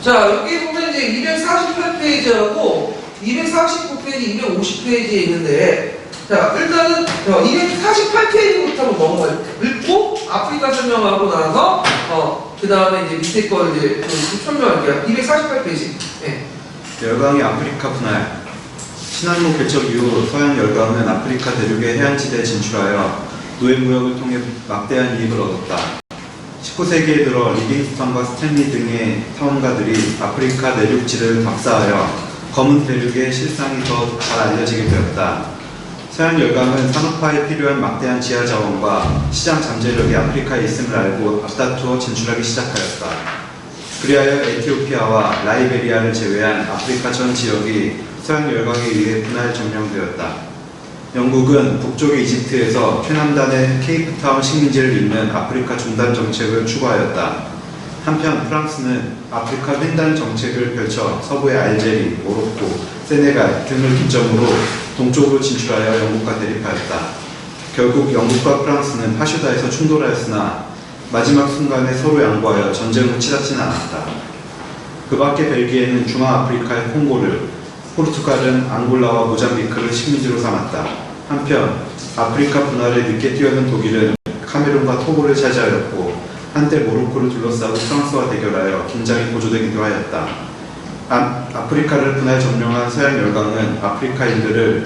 자, 여기 보면 이제 248페이지하고 249페이지, 250페이지에 있는데, 자, 일단은 248페이지부터 한번 넘어가요. 읽고 아프리카 설명하고 나서 그 다음에 이제 밑에 거 이제 좀 설명할게요. 248페이지. 네.
열강의 아프리카 분할. 신한로 개척 이후 서양 열강은 아프리카 대륙의 해안지대에 진출하여 노예무역을 통해 막대한 이익을 얻었다. 19세기에 들어 리빙스턴과 스탠리 등의 탐험가들이 아프리카 내륙지를 답사하여 검은 대륙의 실상이 더 잘 알려지게 되었다. 서양 열강은 산업화에 필요한 막대한 지하 자원과 시장 잠재력이 아프리카에 있음을 알고 앞다투어 진출하기 시작하였다. 그리하여 에티오피아와 라이베리아를 제외한 아프리카 전 지역이 서양 열강에 의해 분할 점령되었다. 영국은 북쪽의 이집트에서 최남단의 케이프타운 식민지를 잇는 아프리카 중단 정책을 추구하였다. 한편 프랑스는 아프리카 횡단 정책을 펼쳐 서부의 알제리, 모로코, 세네갈 등을 기점으로 동쪽으로 진출하여 영국과 대립하였다. 결국 영국과 프랑스는 파슈다에서 충돌하였으나 마지막 순간에 서로 양보하여 전쟁으로 치닫지는 않았다. 그 밖에 벨기에는 중앙아프리카의 콩고를, 포르투갈은 앙골라와 모잠비크를 식민지로 삼았다. 한편 아프리카 분할에 늦게 뛰어든 독일은 카메룬과 토고를 차지하였고 한때 모로코를 둘러싸고 프랑스와 대결하여 긴장이 고조되기도 하였다. 아프리카를 분할 점령한 서양 열강은 아프리카인들을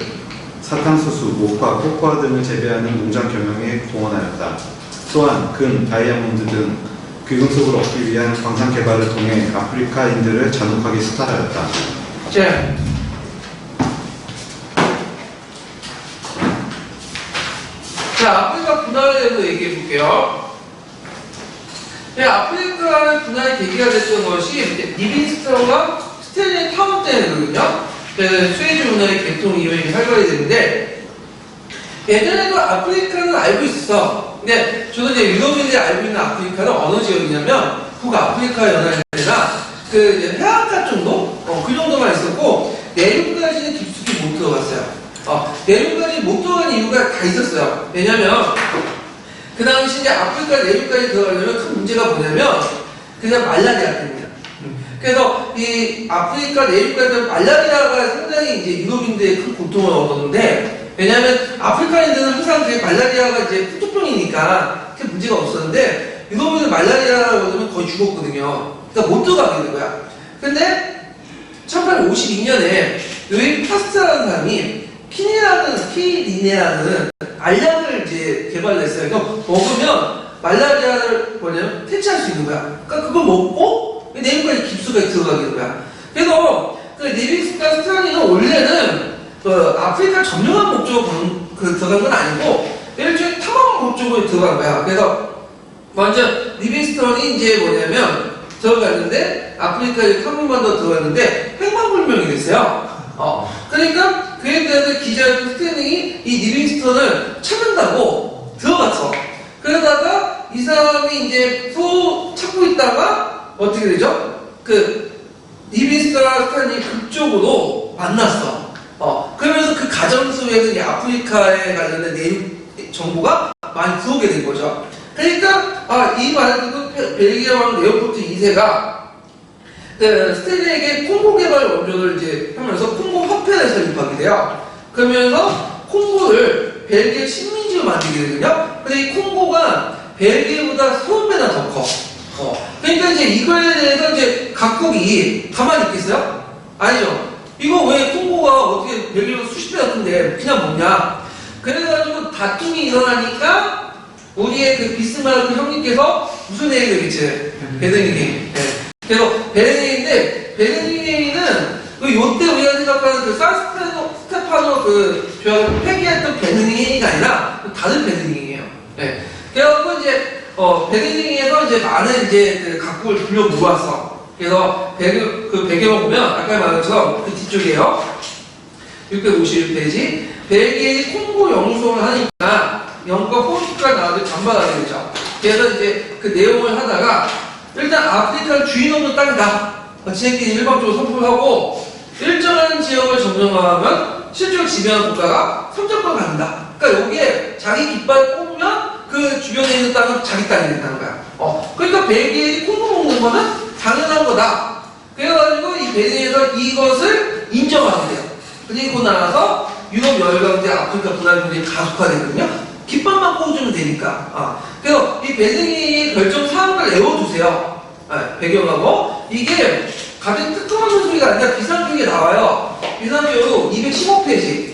사탕수수, 모카, 코코아 등을 재배하는 농장 경영에 동원하였다. 또한 금, 다이아몬드 등 귀금속을 얻기 위한 광산 개발을 통해 아프리카인들을 잔혹하게 수탈하였다.
자, 아프리카 분할에 대해서 얘기해 볼게요. 아프리카의 분할이 계기가 됐던 것이 리빙스턴과 스탠리 타운 때문이거든요. 그래서 수에즈 운하의 개통 이후에 활발히 되는데, 예전에도 아프리카는 알고 있었어. 근데 저도 이제 유럽인들이 알고 있는 아프리카는 어느 지역이냐면 북아프리카 연안이나 그 이제 해안가 정도? 그 정도만 있었고 내륙까지는 깊숙이 못 들어갔어요. 내륙까지 못 들어간 이유가 다 있었어요. 왜냐면 그 당시 이제 아프리카 내륙까지 들어가려면 큰 문제가 뭐냐면 그냥 말라리아 때문이야. 그래서 이 아프리카 내륙까지 말라리아가 상당히 이제 유럽인들의 큰 고통을 얻었는데, 왜냐하면 아프리카인들은 항상 그 말라리아가 이제 풍토병이니까 큰 문제가 없었는데 유럽인은 말라리아라고 하면 거의 죽었거든요. 그러니까 못 들어가게 된 거야. 근데 1852년에 요이 파스트라는 사람이 키니네라는 알약을 이제 개발했어요. 그래서 먹으면 말라리아를 뭐냐면 퇴치할 수 있는 거야. 그러니까 그걸 먹고 내륙까지 깊숙하게 들어가게 된 거야. 그래서 그 리빙스턴 스탠리는 원래는 그 아프리카 점령한 목적으로 들어간 건 아니고 일종의 탐험 목적으로 들어간 거야. 그래서 먼저 리빙스턴이 이제 뭐냐면 들어갔는데 아프리카에 탐험만 더 들어갔는데 행방불명이 됐어요. 그러니까 그에 대해서 기자였던 스탠링이 이 리빙스턴을 찾는다고 들어갔어. 그러다가 이 사람이 이제 또 찾고 있다가 어떻게 되죠? 그 리빙스턴과 스탠링이 극적으로 만났어. 그러면서 그 과정 속에서 이 아프리카에 관련된 내륙 정보가 많이 들어오게 된 거죠. 그러니까 이 말을 듣고 벨기에 왕 레오폴드 2세가 그 스탠리에게 콩고 개발 원조를 이제 하면서 콩고 화폐를 설립하게 돼요. 그러면서 콩고를 벨기에 식민지로 만들게 되거든요. 근데 이 콩고가 벨기에보다 30배나 더 커. 그러니까 이제 이거에 대해서 이제 각국이 가만히 있겠어요? 아니죠. 이거 왜 콩고가 어떻게 벨기에보다 수십 배 같은데 그냥 먹냐? 그래가지고 다툼이 일어나니까 우리의 그 비스마르크 형님께서 무슨 얘기를 했지? 베르니니. 그래서 베르니니인데 베르니니는 그 요때 우리가 생각하는 그 스테파노 그 조약을 폐기했던 베르니니가 아니라 다른 베르니니예요. 그래서 이제 베르니니에서 이제 많은 이제 그 각국을 불러 모았어. 그래서 그 배경을 보면 아까 말한 것처럼 그 뒤쪽이에요. 651페이지. 벨기에의 콩고 영수를 하니까 영국과 포르투갈 나라들이 반발하게 되죠. 그래서 이제 그 내용을 하다가 일단 아프리카를 주인 없는 땅이다. 지네끼리 일방적으로 선포를 하고 일정한 지역을 점령하면 실제로 지배하는 국가가 선정권 갖는다. 그러니까 여기에 자기 깃발 꼽으면 그 주변에 있는 땅은 자기 땅이 된다는 거야. 그러니까 벨기에의 콩고 먹는 거는 당연한 거다. 그래가지고 이 벨기에에서 이것을 인정하게 돼요. 그리고 나서 유럽 열강제 아프리카 분할 분쟁이 가속화되거든요. 깃발만 꽂으면 되니까. 그래서 이 베르니의 결정 사항을 외워두세요. 배경하고 이게 가장 특정한 소식이 아니라 비상중에 나와요. 비상중으로 215페이지.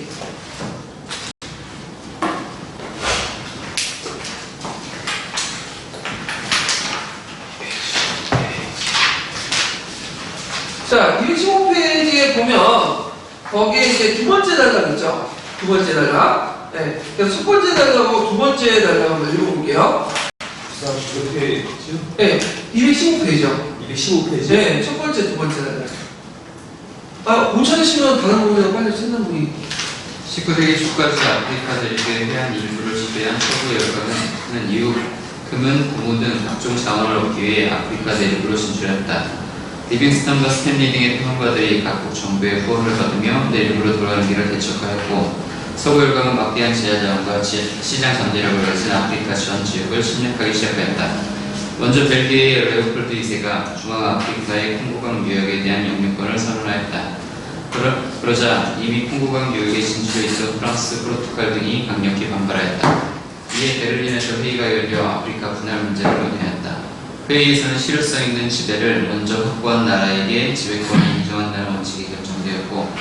자, 215페이지에 보면 거기에 이제 두 번째 단락 있죠. 두 번째 단락. 그래서 첫 번째 단락하고 두 번째 단락 한번 읽어볼게요.
몇 페이지요?
215페이지요.
215페이지?
네, 첫 번째, 두 번째 단락. 못 찾으시면 다른 부분에서 빨리 찾는 분이.
19세기 초까지 아프리카 대륙의 해안 일부를 지배한 서구 열강은 하는 이후 금은 고무 등 각종 자원을 얻기 위해 아프리카 대륙으로 진출했다. 리빙스턴과 스탠리 등의 탐험가들이 각국 정부의 후원을 받으며 내륙으로 돌아가는 길을 개척하였고, 서구 열강은 막대한 지하자원과 시장 잠재력을 가진 아프리카 전 지역을 침략하기 시작하였다. 먼저 벨기에의 레오폴드 2세가 중앙아프리카의 콩고강 유역에 대한 영유권을 선언하였다. 그러자 이미 콩고강 유역에 진출해 있어 프랑스, 포르투갈 등이 강력히 반발하였다. 이에 베를린에서 회의가 열려 아프리카 분할 문제를 논의하였다. 회의에서는 실효성 있는 지배를 먼저 확보한 나라에게 지배권을 인정한다는 원칙이 결정되었고,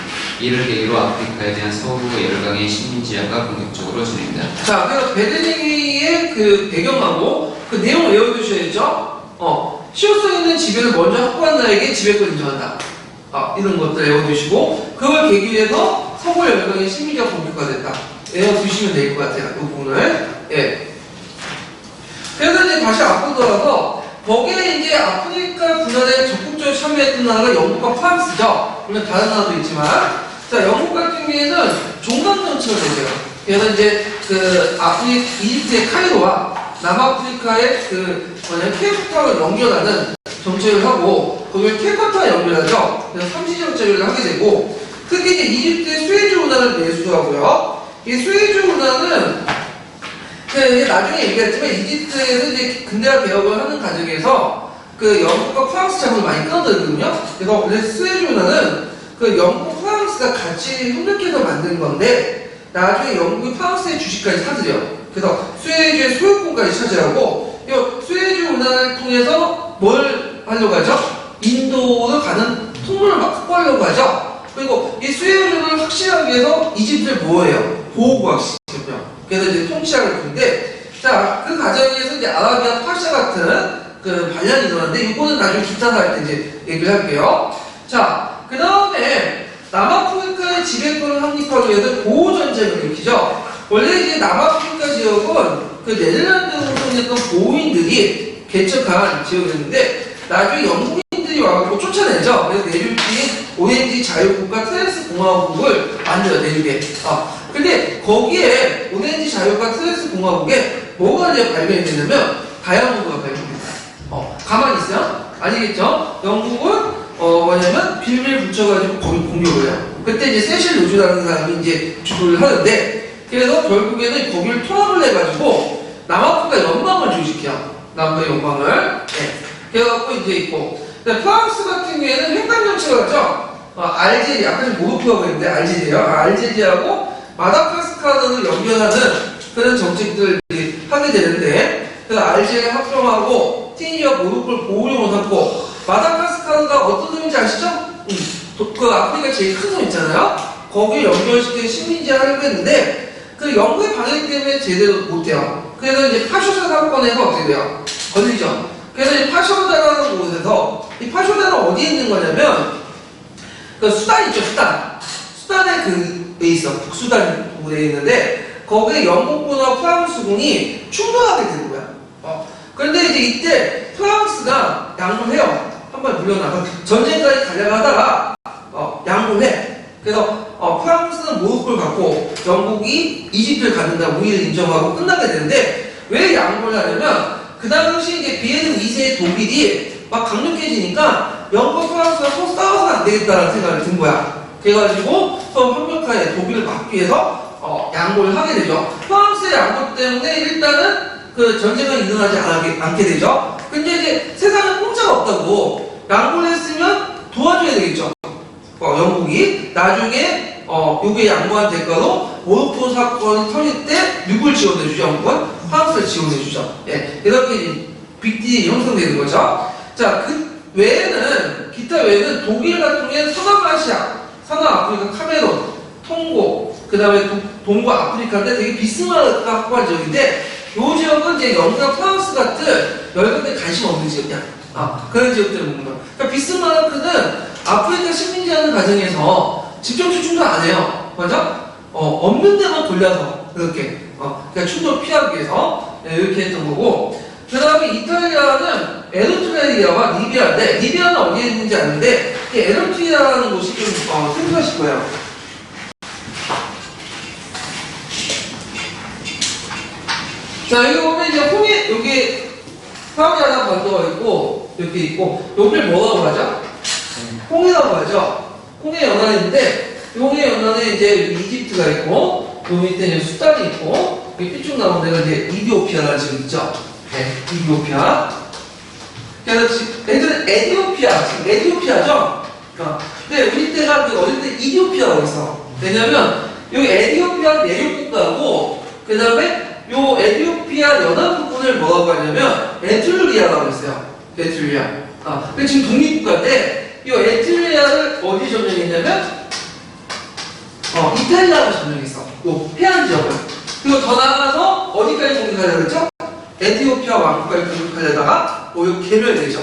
이를 계기로 아프리카에 대한 서구 열강의 식민지화가 본격적으로 진행되었다.
자, 그래서 베들링의 그 배경하고 그 내용을 외워두셔야죠. 실효성 있는 지배를 먼저 확보한 나에게 지배권을 인정한다. 이런 것들 외워두시고 그걸 계기로 해서 서구 열강의 식민지가 본격화됐다. 외워두시면 될 것 같아요. 이 부분을. 예. 그래서 이제 다시 앞으로 돌아서 거기에 이제 아프리카 분할에 적극적으로 참여했던 나라가 영국과 프랑스죠. 물론 다른 나라도 있지만, 자, 영국 같은 경우에는 종강 정책을 내세요. 그래서 이제 그 이집트의 카이로와 남아프리카의 그 케이프타운을 연결하는 정책을 하고 거기를 케이프타운과 연결하죠. 그래서 삼시 정책을 하게 되고 특히 이제 이집트의 수에즈 운하를 내수하고요. 이 수에즈 운하는 이제 나중에 얘기했지만 이집트에서 이제 근대화 개혁을 하는 과정에서 그 영국과 프랑스 자본을 많이 끌어들거든요. 그래서 원래 수에즈 운하는 그 영국, 프랑스가 같이 협력해서 만든 건데 나중에 영국이 프랑스의 주식까지 사들여. 그래서 수에즈의 소유권까지 차지하고 이 수에즈 운하를 통해서 뭘 하려고 하죠? 인도를 가는 통로를 막 확보하려고 하죠. 그리고 이 수에즈 운하를 확실하기 위해서 이집트를 뭐예요? 보호구역시켰죠. 그래서 이제 통치하고 있는데, 자, 그 과정에서 이제 아라비아 파샤 같은 그 반란이 일어났는데, 이거는 나중에 기타사 할 때 이제 얘기를 할게요. 자, 그 다음에 남아프리카의 지배권을 확립하기 위해서 보호전쟁을 일으키죠. 원래 이제 남아프리카 지역은 그 네덜란드 후손이었던 보호인들이 개척한 지역이었는데, 나중에 영국인들이 와서 쫓아내죠. 그래서 내륙주의 오렌지 자유국가 트랜스 공화국을 만들어요, 내륙에. 근데 거기에 오렌지 자유국가 트랜스 공화국에 뭐가 이제 발견이 되냐면 다이아몬드가 발견됩니다. 가만히 있어요? 아시겠죠? 영국은 뭐냐면 빌미를 붙여가지고 거기 공격을 해요. 그때 이제 세실 로즈라는 사람이 이제 주도를 하는데 그래서 결국에는 거기를 통합을 해가지고 남아프리카 연방을 조직해요. 남아프리카 연방을. 네. 그래갖고 이제 있고. 프랑스 같은 경우에는 횡단정책을 하죠. 알제리아, 아까 좀 모로코라고 했는데 알제리아하고 마다가스카르를 연결하는 그런 정책들을 하게 되는데 그래서 알제리아 합병하고 티니지와 모로코를 보호령을 삼고 마다가스카르가 어떤 섬인지 아시죠? 그 아프리카 제일 큰 섬 있잖아요. 거기에 연결시켜 식민지화 하려고 했는데 그 영국의 방해 때문에 제대로 못해요. 그래서 이제 파쇼사 사건에서 어떻게 돼요? 걸리죠. 그래서 이 파쇼다라는 곳에서 이 파쇼다는 어디에 있는 거냐면 그 수단 있죠, 수단에 그 있어. 북수단 부분에 있는데 거기에 영국군과 프랑스군이 충돌하게 되는 거야. 그런데 이제 이때 프랑스가 양보를 해요. 한번 물러나서 전쟁까지 가려고 하다가 양보를 해. 그래서 프랑스는 모로코를 갖고 영국이 이집트를 갖는다 우위를 인정하고 끝나게 되는데 왜 양보를 하냐면 그 당시 이제 비에르 2세의 독일이 막 강력해지니까 영국 프랑스가 서로 싸워서는 안 되겠다는 생각이 든 거야. 그래가지고 서로 협력하에 독일을 막기 위해서 양보를 하게 되죠. 프랑스의 양보 때문에 일단은 그 전쟁은 일어나지 않게 되죠. 근데 이제 세상에 공짜가 없다고 양보를 했으면 도와줘야 되겠죠. 영국이 나중에 요게 양보한 대가로 모로코 사건이 터질 때 누굴 지원해주죠? 영국은 프랑스를 지원해주죠. 예, 이렇게 빅딜이 형성되는 거죠. 자, 그 외에는 기타 외에는 독일 같은 경우에는 서남아시아, 서남아프리카, 카메론, 통고, 그 다음에 동부 아프리카인데 되게 비스마르크가 확보한 지역인데 이 지역은 이제 영국과 프랑스 같은 열강에 관심 없는 지역이야. 그런 지역들을 먹는 거야. 그러니까 비스마르크는 아프리카 식민지하는 과정에서 직접 충돌 안 해요. 맞아? 없는 데만 돌려서 그렇게 그러니까 충돌 피하기 위해서 이렇게 했던 거고 그 다음에 이탈리아는 에르트리아와 리비아인데 리비아는 어디에 있는지 아는데 에르트리아라는 곳이 좀 생소하실 거예요. 자, 여기 보면 이제 여기 사우디아라비아 반도가 있고 이렇게 있고 여기를 뭐라고 하죠? 홍해라고 하죠. 홍해 연안인데 홍해 연안에 이제 이집트가 있고 요 밑에 이제 수단이 있고 여기 삐쭉 나온 데가 이제 이디오피아라는 지금 있죠. 네, 이디오피아. 그래서 지금 에티오피아죠. 근데 우리 때가 어릴 때 이디오피아라고 있어. 왜냐면 여기 에티오피아 내륙국가고 그 다음에 요 에티오피아 연안 부분을 뭐라고 하냐면 에트루리아라고 했어요. 에트루리아. 근데 지금 독립국가인데 이 에트루리아를 어디 점령했냐면 이탈리아가 점령했어. 요 해안 지역을. 그리고 더 나아가서 어디까지 공격하려고 했죠? 에티오피아 왕국까지 공격하려다가 요 개멸되죠.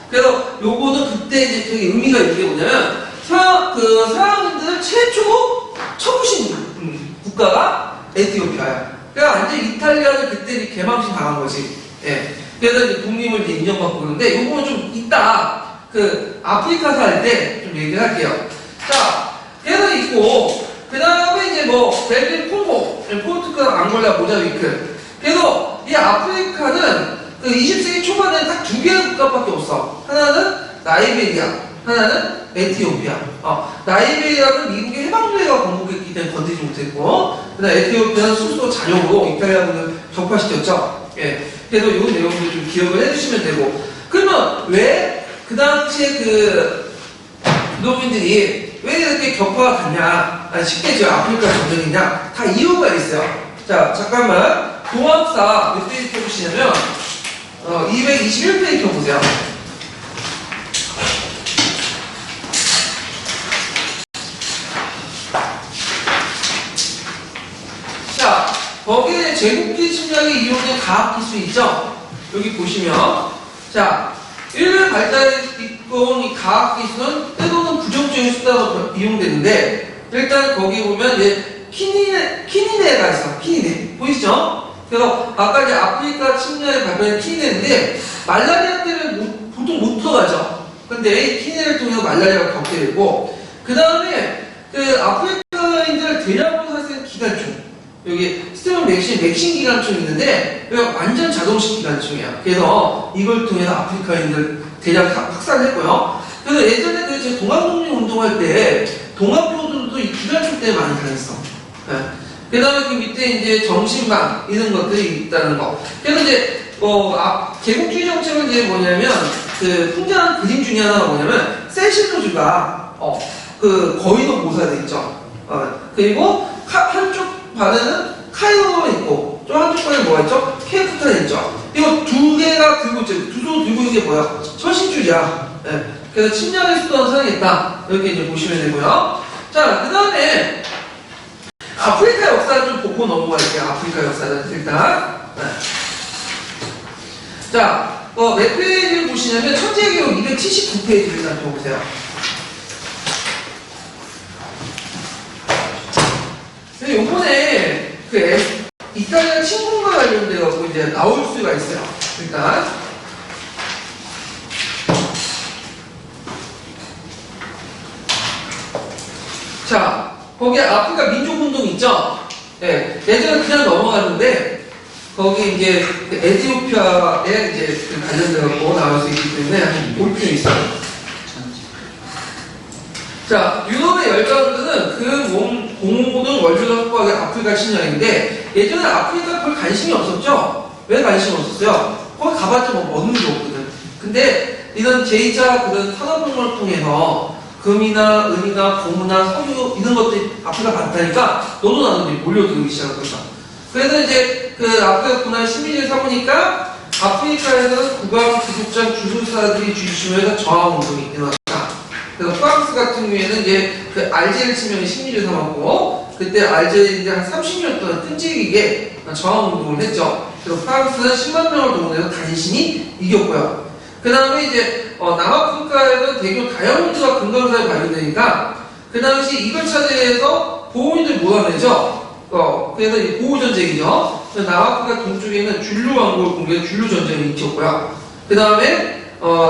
그래서 요거는 그때 이제 되게 의미가 있는 게 뭐냐면 서양인들 최초 쳐부신 국가가 에티오피아야. 그러니까 완전 이탈리아는 그때 개망신 당한 거지. 예. 그래서 이제 독립을 이제 인정받고 그러는데 요거는 좀 이따 그 아프리카사 할 때 좀 얘기를 할게요. 자, 그래서 있고 그 다음에 이제 뭐 벨기에 콩고, 포르투갈, 앙골라, 모자비크. 그래서 이 아프리카는 그 20세기 초반에 딱 두 개의 국가밖에 없어. 하나는 나이베리아, 하나는 에티오피아. 나이베리아는 미국의 해방대회가 건국했기 때문에 건드리지 못했고, 그다음 에티오피아는 수도 자력으로 이탈리아군을 격파시켰죠. 예. 그래서 이 내용들 좀 기억을 해주시면 되고. 그러면 왜 그 당시에 그 유도민들이 왜 이렇게 격파가 갔냐? 쉽게 저 아프리카 전쟁이냐? 다 이유가 있어요. 자, 잠깐만. 동학사 몇 페이지 펴보시냐면 221페이지 펴보세요. 자, 거기에 제국주의 침략에 이용된 과학기술 있죠? 여기 보시면 자, 인류 발달에 이끈 이 과학기술은 때로는 부정적인 수단으로 이용되는데 일단 거기 보면 이제 키니네가 있어. 키니네 보이시죠? 그래서 아까 이제 아프리카 침략에 발표한 키니네인데 말라리아 때문에 보통 못 들어가죠. 근데 이 키니네를 통해서 말라리아가 겪게 되고 그 다음에 그 아프리카인들을 대량으로 살 수 있는 기관총 여기 스티븐 맥신 기관총이 있는데 여기가 완전 자동식 기관총이야. 그래서 이걸 통해서 아프리카인들 대량 확산했고요. 그래서 예전에 그 동학독립 운동할 때 동학교들도 이 기관총 때문에 많이 다녔어. 네. 그 다음에 그 밑에 이제 정신망 이런 것들이 있다는 거. 그래서 이제 개국주의 정책은 이제 뭐냐면 그 풍자한 그림 중에 하나가 뭐냐면 세실로주가 그 거의도 모사돼 있죠. 그리고 한쪽 반에는 카이로가 있고 또 한쪽 반에 뭐가 있죠? 케이프타운 있죠. 이거 두 개가 들고 있죠. 두 손 들고 있는 게 뭐야? 철신줄이야. 네. 그래서 침략의 수단을 사용했다. 이렇게 이제 보시면 되고요. 자, 그 다음에 아프리카 역사를 좀 보고 넘어갈게요. 아프리카 역사는 일단. 네. 자, 몇 페이지를 보시냐면 천재기록 279페이지를 일단 펴보세요. 요번에 그 이탈리아 침공과 관련돼 갖고 이제 나올 수가 있어요. 일단 자, 거기에 아프리카 민족운동 있죠? 예, 예전에 그냥 넘어갔는데 거기 이제 그 에티오피아에 이제 관련돼 갖고 나올 수 있기 때문에 볼 필요 있어요. 자, 유럽의 열강들은 그 모든 원주를 확보하기 아프리카 침략인데 예전에 아프리카 별 관심이 없었죠? 왜 관심이 없었어요? 거기 가봤자 뭐 먹는 게 없거든. 근데 이런 제2차 그런 산업혁명을 통해서 금이나 은이나 고무나 석유 이런 것들이 아프리카 많다니까 너도 나도 이제 몰려들기 시작한 거죠. 그래서 이제 그 아프리카 군화 시민을 삼으니까 아프리카에서는 국왕, 귀족장, 주술사들이 중심으로 저항운동이 일어났다. 그래서 프랑스 같은 경우에는 이제 그 알제리 침략의 심리를 삼았고 그때 알제리 이제 한 30년 동안 끈질기게 저항운동을 했죠. 그래서 프랑스는 10만 명을 동원해서 간신히 이겼고요. 그 다음에 이제 남아프리카에는 대규모 다이아몬드가 금강산에 발견되니까 그 당시 이걸 차지해서 보호인들 몰아내죠. 그래서 이제 보호전쟁이죠. 남아프리카 동쪽에 있는 줄루 왕국을 공격해 줄루 전쟁을 일으켰고요. 그 다음에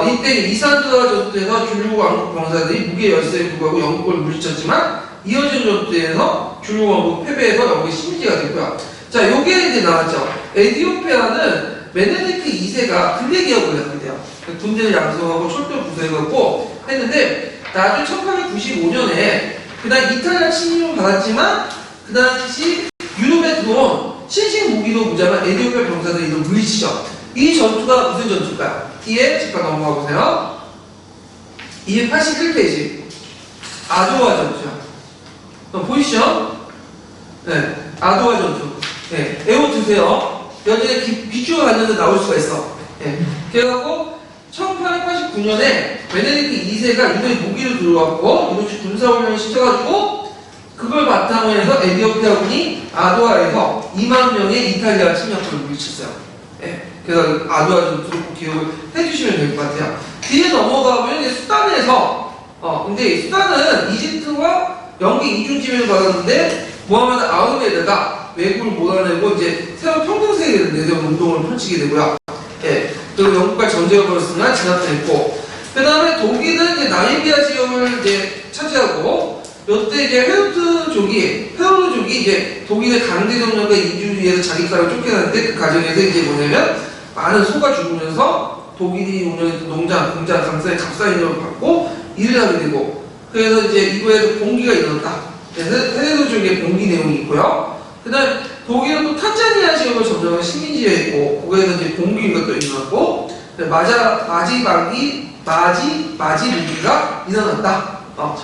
이때 이산드라 전투에서 줄루 왕국 병사들이 무게 열세에 불구하고 영국을 물리쳤지만 이어진 전투에서 줄루 왕국 패배해서 영국의 식민지가 됐고요. 자, 요게 이제 나왔죠. 에티오피아는 메네디크 2세가 군대 개혁을 했는데요. 군대를 양성하고 철도 부서해갖고 했는데 나중에 1895년에 그다음 이탈리아 침입을 받았지만 그 당시 유럽에 들어온 신식 무기도 무장한 에티오피아 병사들이 이걸 물리치죠. 이 전투가 무슨 전투일까요? 뒤에 잠깐 넘어가 보세요. 281페이지 아도와 전투요. 보이시죠? 네, 아도와 전투. 네, 외워두세요. 여기에 비주얼 갔는데 나올 수가 있어. 네. 그래갖고 1889년에 베네딕트 2세가 유럽에 무기를 들어왔고 유럽식 군사훈련을 시켜가지고 그 그걸 바탕으로 해서 에티오피아군이 아두아에서 2만 명의 이탈리아 침략군을 물리쳤어요. 예. 그래서 아두아 좀 들고 기억을 해주시면 될 것 같아요. 뒤에 넘어가면 이제 수단에서 근데 수단은 이집트와 영국 이중 지배를 받았는데 모하메드 아흐메드가 외국을 몰아내고 이제 새로운 평등세계를 내세우는 운동을 펼치게 되고요. 예. 그리고 영국과 전쟁을 벌였으나 진압했고, 그 다음에 독일은 이제 나미비아 지역을 이제 차지하고, 이때 이제 헤르트족이 이제 독일의 강제 정령과 이주를 위해서 자기 나라를 쫓겨났는데 그 과정에서 이제 뭐냐면 많은 소가 죽으면서 독일이 운영했던 농장, 공장, 강사의 값싸임을 받고 일을 하게 되고, 그래서 이제 이거에도 봉기가 일어났다. 그래서 헤르트족의 봉기 내용이 있고요. 그 다음에 독일은 또 탄자니아 지역을 점령한 식민지였고, 거기에서 이제 봉기가 또 일어났고, 마지 봉기가 일어났다.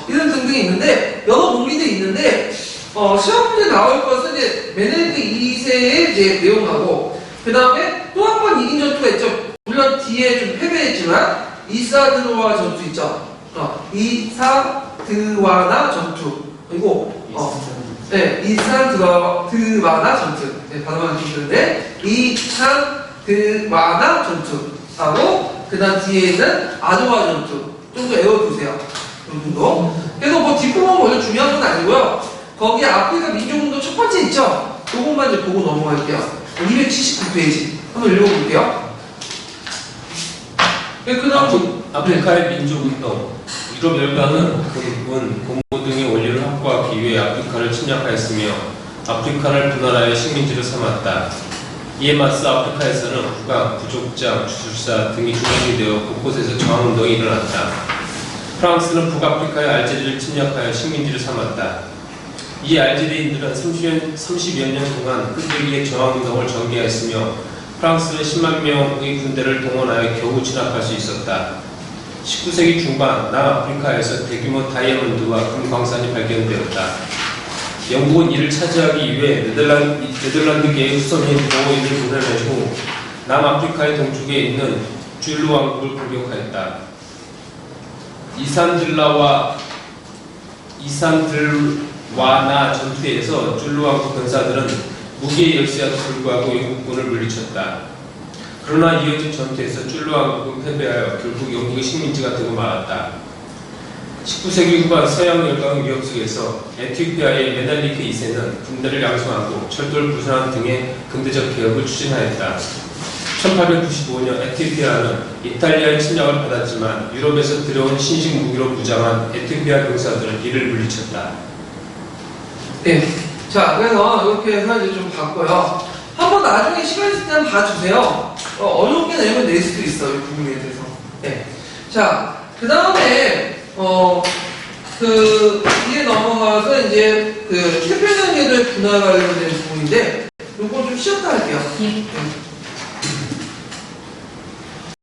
이런 등등이 있는데, 여러 봉기들이 있는데, 시험 문제 나올 것은 이제 메네르크 2세의 이제 내용하고, 그 다음에 또 한 번 이긴 전투가 있죠. 물론 뒤에 좀 패배했지만, 이사드로와 전투 있죠. 이사드와나 전투. 그리고, 네, 이산드와나 전투. 네, 발음하기 좀 힘든데, 이산드와나 전투하고, 그 다음 뒤에 있는 아두아 전투. 좀 더 외워두세요. 이 정도. 그래서 뭐 뒷부분 원래 중요한 건 아니고요. 거기 아프리카 민족운동 첫 번째 있죠? 요것만 이제 보고 넘어갈게요. 279페이지. 한번 읽어볼게요. 그 다음,
아프리카의 민족운동. 유럽 열강은 금은 고무 등의 원료를 확보하기 위해 아프리카를 침략하였으며 아프리카를 분할하여 식민지로 삼았다. 이에 맞서 아프리카에서는 국왕, 부족장, 주술사 등이 중심이 되어 곳곳에서 저항운동이 일어났다. 프랑스는 북아프리카의 알제리를 침략하여 식민지를 삼았다. 이 알제리인들은 30여 년 동안 끈질기게 저항운동을 전개하였으며 프랑스는 10만 명의 군대를 동원하여 겨우 진압할 수 있었다. 19세기 중반 남아프리카에서 대규모 다이아몬드와 금광산이 발견되었다. 영국은 이를 차지하기 위해 네덜란드계의 후손인 보호인을 보내낸 후 남아프리카의 동쪽에 있는 줄루 왕국을 공격하였다. 이산들와나 전투에서 줄루 왕국 군사들은 무기의 열세에도 불구하고 영국군을 물리쳤다. 그러나 이어진 전투에서 줄루 왕국은 패배하여 결국 영국의 식민지가 되고 말았다. 19세기 후반 서양 열강 위협 속에서 에티오피아의 메넬리크 2세는 군대를 양성하고 철도를 부순하는 등의 근대적 개혁을 추진하였다. 1895년 에티오피아는 이탈리아의 침략을 받았지만 유럽에서 들여온 신식 무기로 무장한 에티오피아 병사들은 이를 물리쳤다.
네. 자, 그래서 이렇게 해서 이제 좀 봤고요. 한번 나중에 시간 있을 때 한번 봐주세요. 어렵게 내면 낼 수도 있어요, 이 부분에 대해서. 네. 자, 그 다음에, 뒤에 넘어가서 이제, 태평양 궤도의 분화 관련된 부분인데, 요거 좀 쉬었다 할게요.
예.
네.